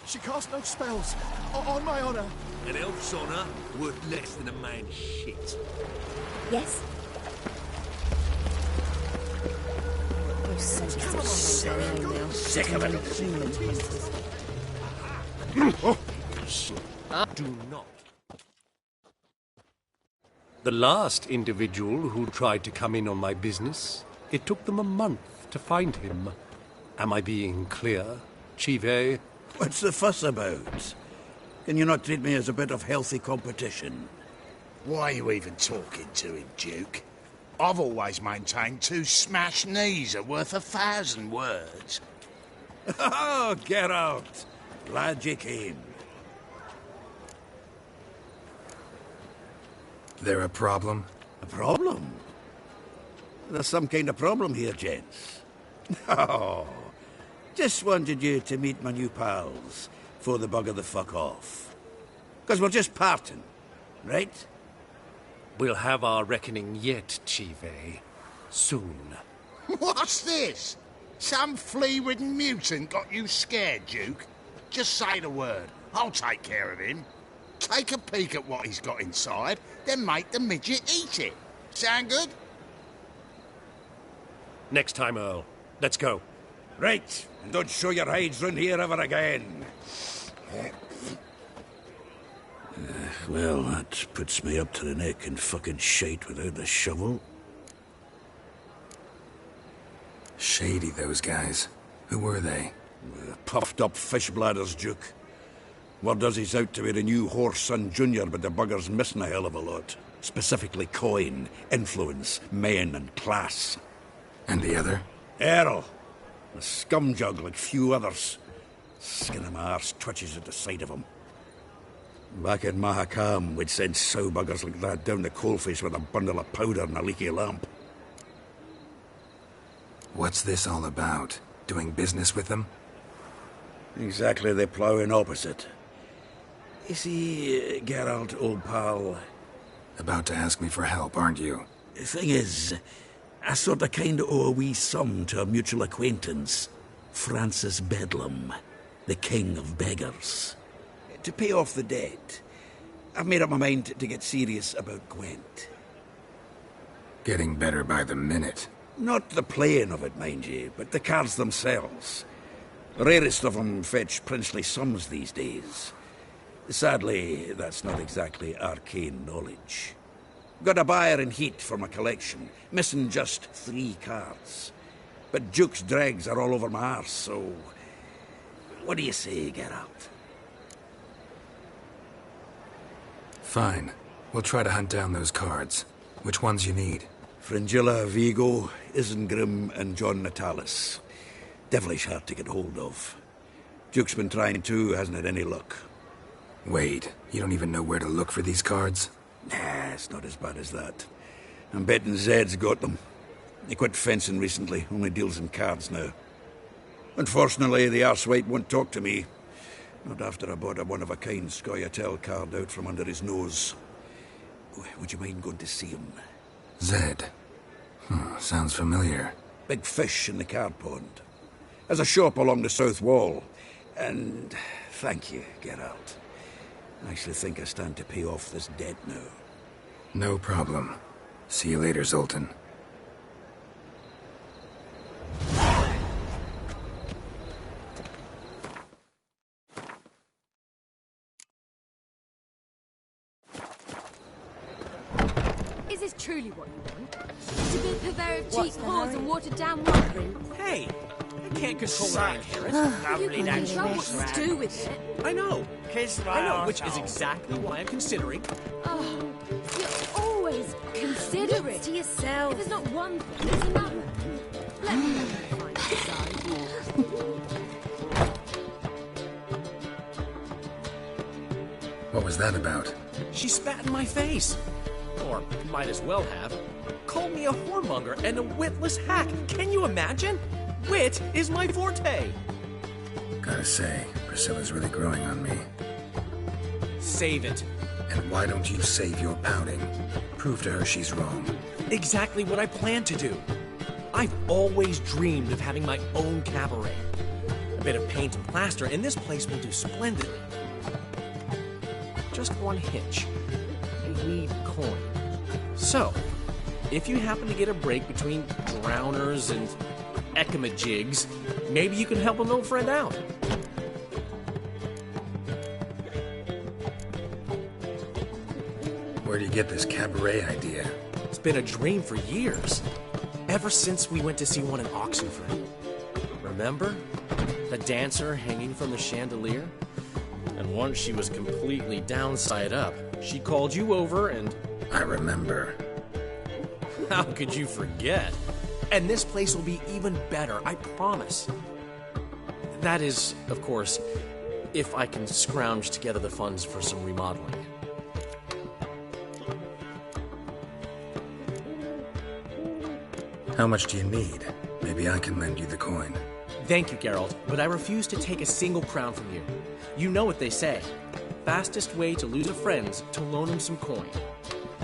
She cast no spells. On my honor. An elf's honor worth less than a man's shit. Yes? Sick of it. Do not. The last individual who tried to come in on my business, it took them a month to find him. Am I being clear, Chive? What's the fuss about? Can you not treat me as a bit of healthy competition? Why are you even talking to him, Duke? I've always maintained 2 smashed knees are worth 1,000 words. Oh, get out! Glad you came. There a problem? A problem? There's some kind of problem here, gents. Oh, just wanted you to meet my new pals before they bugger the fuck off. Because we're just parting, right? We'll have our reckoning yet, Chive. Soon. What's this? Some flea-ridden mutant got you scared, Duke? Just say the word. I'll take care of him. Take a peek at what he's got inside, then make the midget eat it. Sound good? Next time, Earl. Let's go. Right, and don't show your hides round here ever again. Well, that puts me up to the neck in fucking shite without the shovel. Shady, those guys. Who were they? Puffed up fish bladders, Duke. Word does he's out to be the new Whoreson Jr., but the bugger's missing a hell of a lot. Specifically coin, influence, men, and class. And the other? Errol. A scumjug like few others. Skin of my arse twitches at the sight of him. Back in Mahakam, we'd send sow buggers like that down the coalface with a bundle of powder and a leaky lamp. What's this all about? Doing business with them? Exactly the ploughing opposite. You see, Geralt, old pal... About to ask me for help, aren't you? The thing is, I sort of kind of owe a wee sum to a mutual acquaintance. Francis Bedlam, the king of beggars. To pay off the debt, I've made up my mind to get serious about Gwent. Getting better by the minute. Not the playing of it, mind you, but the cards themselves. The rarest of them fetch princely sums these days. Sadly, that's not exactly arcane knowledge. Got a buyer in heat for my collection, missing just 3 cards. But Duke's dregs are all over my arse, so... What do you say, Geralt? Fine. We'll try to hunt down those cards. Which ones you need? Fringilla, Vigo, Isengrim, and John Natalis. Devilish hard to get hold of. Duke's been trying too, hasn't had any luck. Wait, you don't even know where to look for these cards? Nah, it's not as bad as that. I'm betting Zed's got them. He quit fencing recently, only deals in cards now. Unfortunately, the arsewite won't talk to me. Not after I bought a one-of-a-kind Scoia'tael card out from under his nose. Would you mind going to see him? Zed. Sounds familiar. Big fish in the card pond. Has a shop along the south wall. And thank you, Geralt. I actually think I stand to pay off this debt now. No problem. See you later, Zoltan. Is this truly what you want? To be a purveyor of cheap whores and watered-down wine? Hey, I can't control what I inherit. You can control what you do with it. I know, which is exactly why I'm considering. Oh, you're always considerate. To yourself. If there's not one thing, there's another. Let me find the What was that about? She spat in my face. Or might as well have. Called me a whoremonger and a witless hack. Can you imagine? Wit is my forte. Gotta say, Priscilla's really growing on me. Save it. And why don't you save your pouting? Prove to her she's wrong. Exactly what I plan to do. I've always dreamed of having my own cabaret. A bit of paint and plaster, and this place will do splendidly. Just one hitch. We need coin. So, if you happen to get a break between drowners and ekamajigs, maybe you can help an old friend out. Where'd you get this cabaret idea? It's been a dream for years. Ever since we went to see one in Oxenford. Remember? The dancer hanging from the chandelier? And once she was completely downside up, she called you over and... I remember. How could you forget? And this place will be even better, I promise. That is, of course, if I can scrounge together the funds for some remodeling. How much do you need? Maybe I can lend you the coin. Thank you, Geralt, but I refuse to take a single crown from you. You know what they say. Fastest way to lose a friend's to loan him some coin.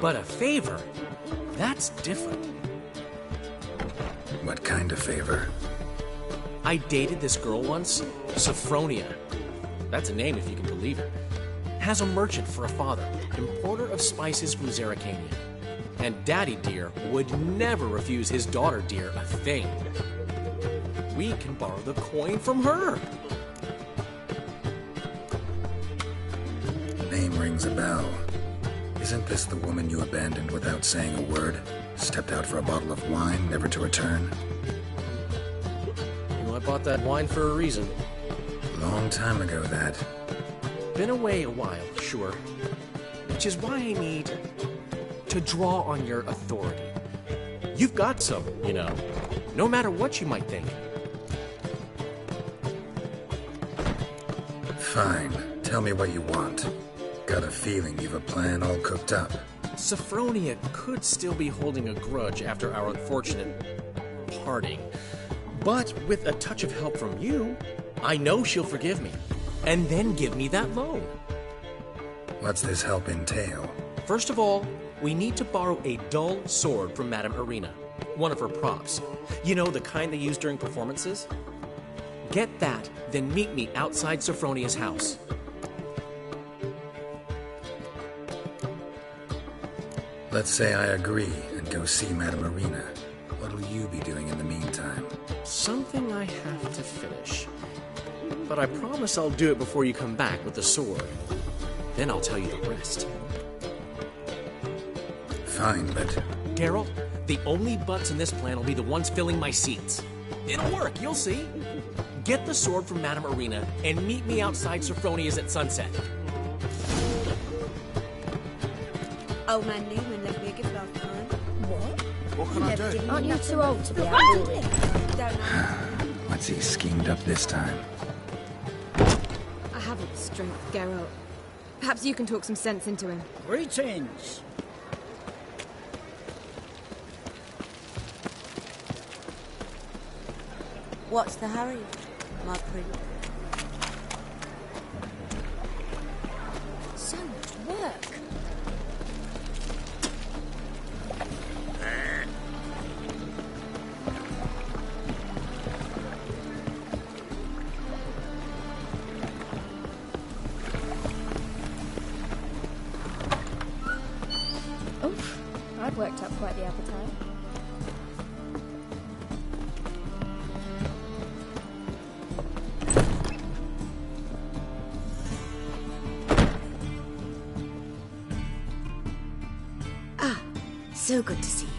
But a favor? That's different. What kind of favor? I dated this girl once, Sophronia. That's a name if you can believe it. Has a merchant for a father, importer of spices from Zerrikania. And Daddy Dear would never refuse his daughter Dear a thing. We can borrow the coin from her. Name rings a bell. Isn't this the woman you abandoned without saying a word? Stepped out for a bottle of wine, never to return? You know, I bought that wine for a reason. Long time ago, that. Been away a while, sure. Which is why I need to draw on your authority. You've got some, you know, no matter what you might think. Fine. Tell me what you want. Got a feeling you've a plan all cooked up. Sophronia could still be holding a grudge after our unfortunate parting. But with a touch of help from you, I know she'll forgive me. And then give me that loan. What's this help entail? First of all, we need to borrow a dull sword from Madame Irina. One of her props. You know, the kind they use during performances? Get that, then meet me outside Sophronia's house. Let's say I agree and go see Madame Irina. What'll you be doing in the meantime? Something I have to finish. But I promise I'll do it before you come back with the sword. Then I'll tell you the rest. Fine, but... Geralt, the only butts in this plan will be the ones filling my seats. It'll work, you'll see. Get the sword from Madame Irina and meet me outside Sophronia's at sunset. Old man Newman left me a gift last time. What? What can I do? Aren't you too old to be out boarding? Don't know. What's he schemed up this time? I haven't the strength, Geralt. Perhaps you can talk some sense into him. Greetings. What's the hurry, my prince? So much work. Oof, I've worked up quite the appetite. So good to see you.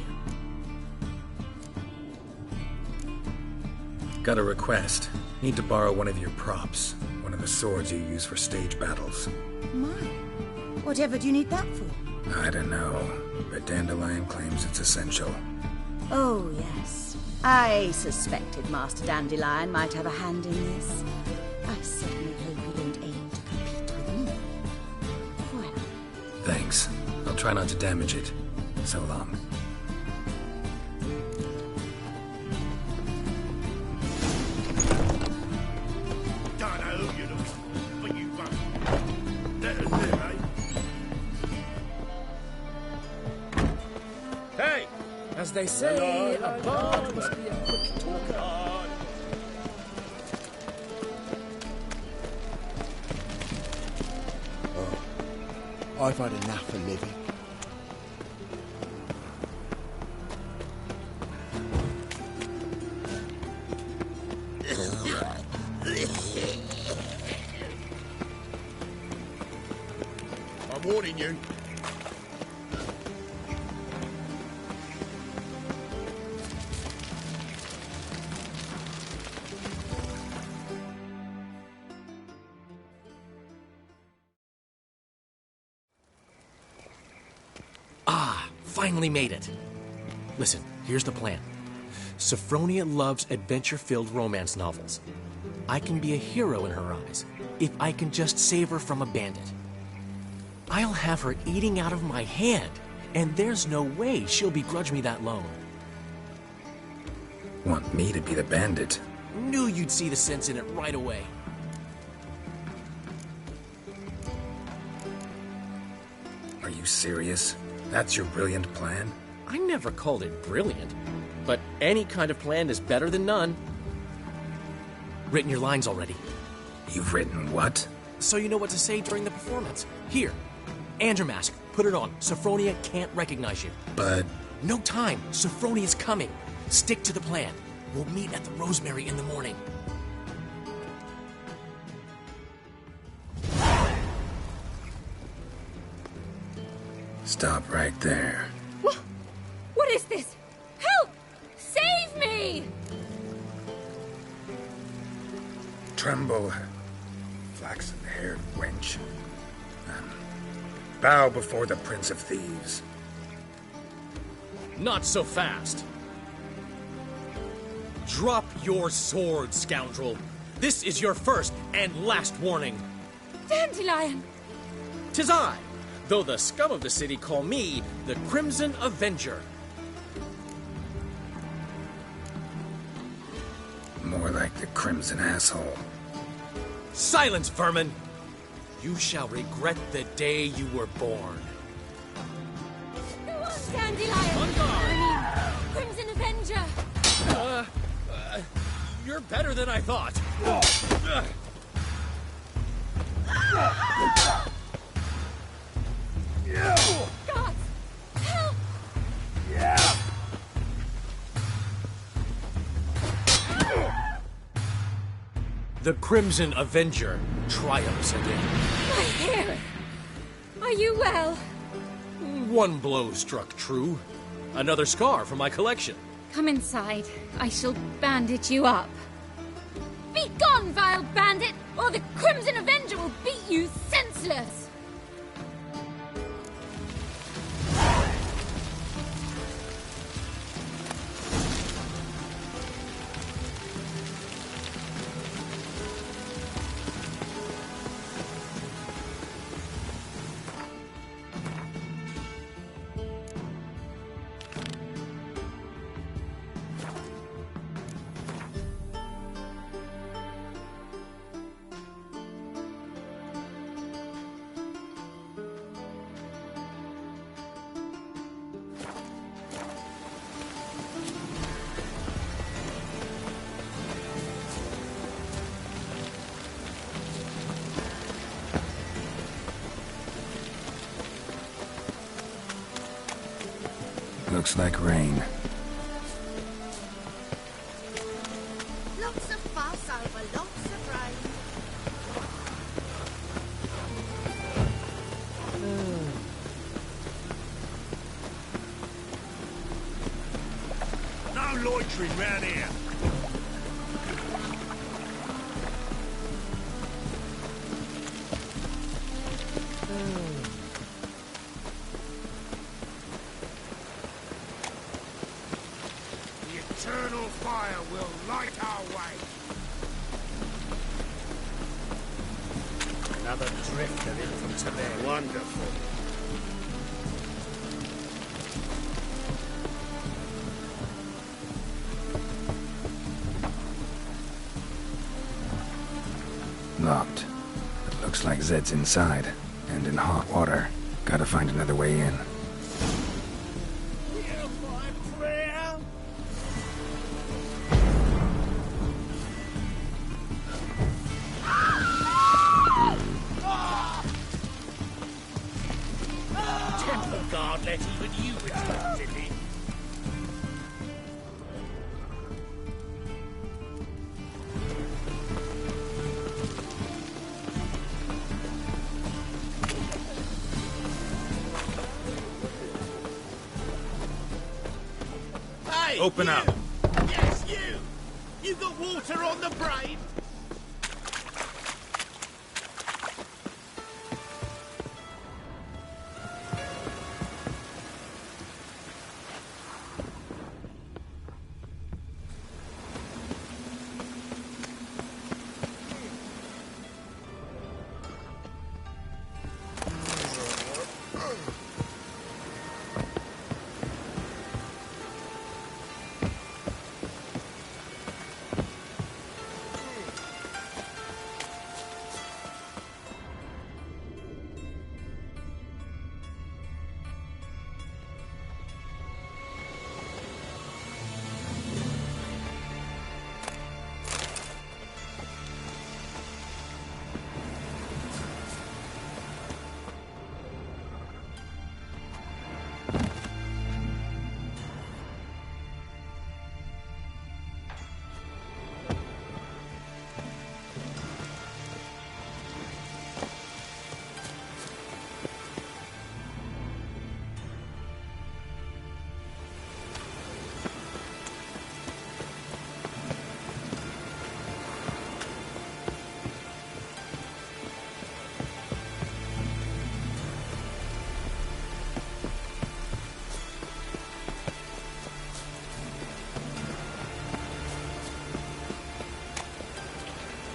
Got a request. Need to borrow one of your props. One of the swords you use for stage battles. My, whatever do you need that for? I don't know, but Dandelion claims it's essential. Oh, yes. I suspected Master Dandelion might have a hand in this. I certainly hope you don't aim to compete with me. Well. Thanks. I'll try not to damage it. So long. Don't know who you look, but you won't. Let us live, eh? Hey! As they say, a bard must be a quick talker. Oh, I've had enough of living. I'm warning you. Finally made it. Listen, here's the plan. Sophronia loves adventure-filled romance novels. I can be a hero in her eyes if I can just save her from a bandit. I'll have her eating out of my hand, and there's no way she'll begrudge me that loan. Want me to be the bandit? Knew you'd see the sense in it right away. Are you serious? That's your brilliant plan? I never called it brilliant, but any kind of plan is better than none. Written your lines already. You've written what? So you know what to say during the performance. Here, Andromask, put it on. Sophronia can't recognize you. But... No time. Sophronia's coming. Stick to the plan. We'll meet at the Rosemary in the morning. Stop right there. What is this? Help! Save me! Tremble, flaxen-haired wench. Bow before the Prince of Thieves. Not so fast. Drop your sword, scoundrel. This is your first and last warning. Dandelion! 'Tis I, though the scum of the city call me the Crimson Avenger. More like the Crimson Asshole. Silence, vermin! You shall regret the day you were born. Go on, Dandelion! On guard! Crimson Avenger! You're better than I thought. God! Help! The Crimson Avenger triumphs again. My hair! Are you well? One blow struck true. Another scar from my collection. Come inside. I shall bandage you up. Be gone, vile bandit, or the Crimson Avenger will beat you senseless! Looks like rain. Lots of fuss over lots of rain. No loitering round here. The eternal fire will light our way. Another drift of infantry. Wonderful. Locked. It looks like Zed's inside, and in hot water. Gotta find another way in. Hear my prayer. Temple Guard let even you return, did he? Hey, Open you. up. Yes, you. You got water on the brain?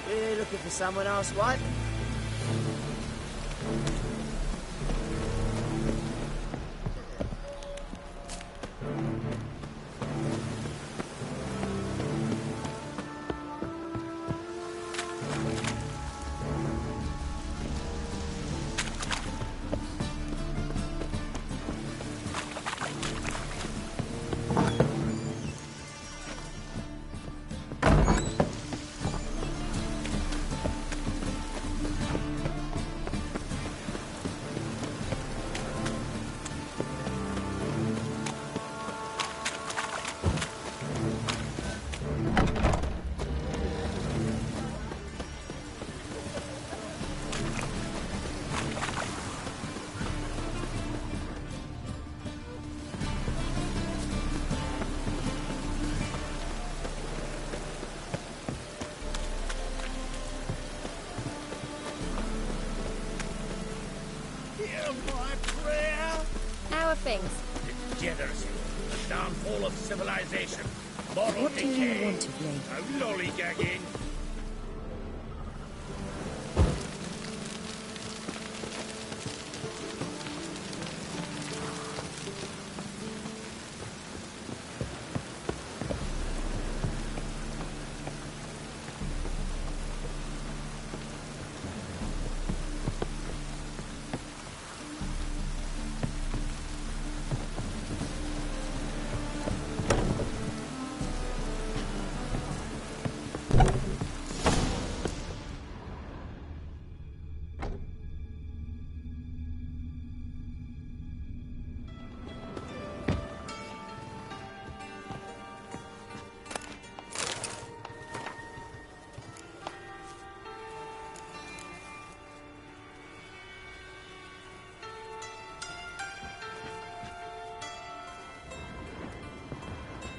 Really looking for someone else, wife? How are things? Degeneracy, the downfall of civilization, moral What do you decay, want of me? a lollygagging.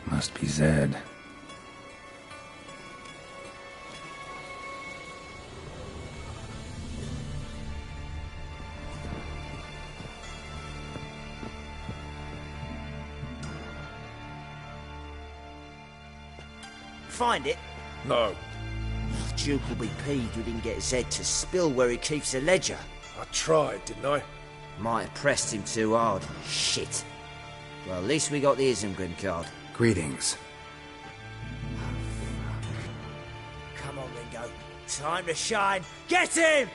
Must be Zed. Find it? No. The Duke will be peeved we didn't get Zed to spill where he keeps the ledger. I tried, didn't I? Might have pressed him too hard. Shit. Well, at least we got the Isengrim card. Greetings. Come on, Ringo. Time to shine. Get him!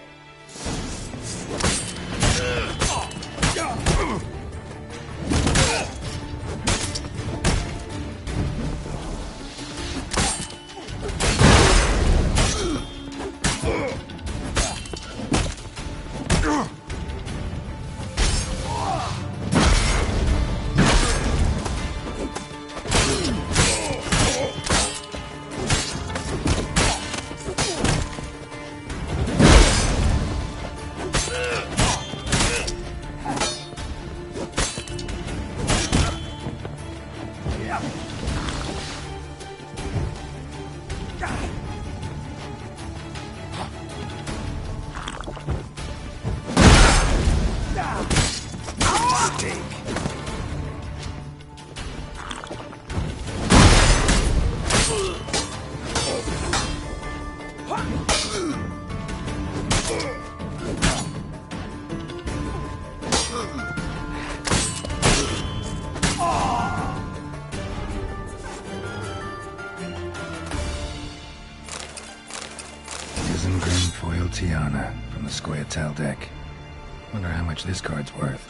Isengrim foil Tiana from the Scoia'tael deck. Wonder how much this card's worth.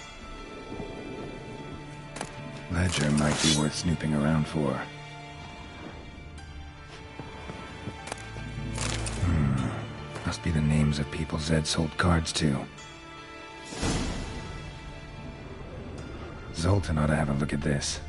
Ledger might be worth snooping around for. Must be the names of people Zed sold cards to. Zoltan ought to have a look at this.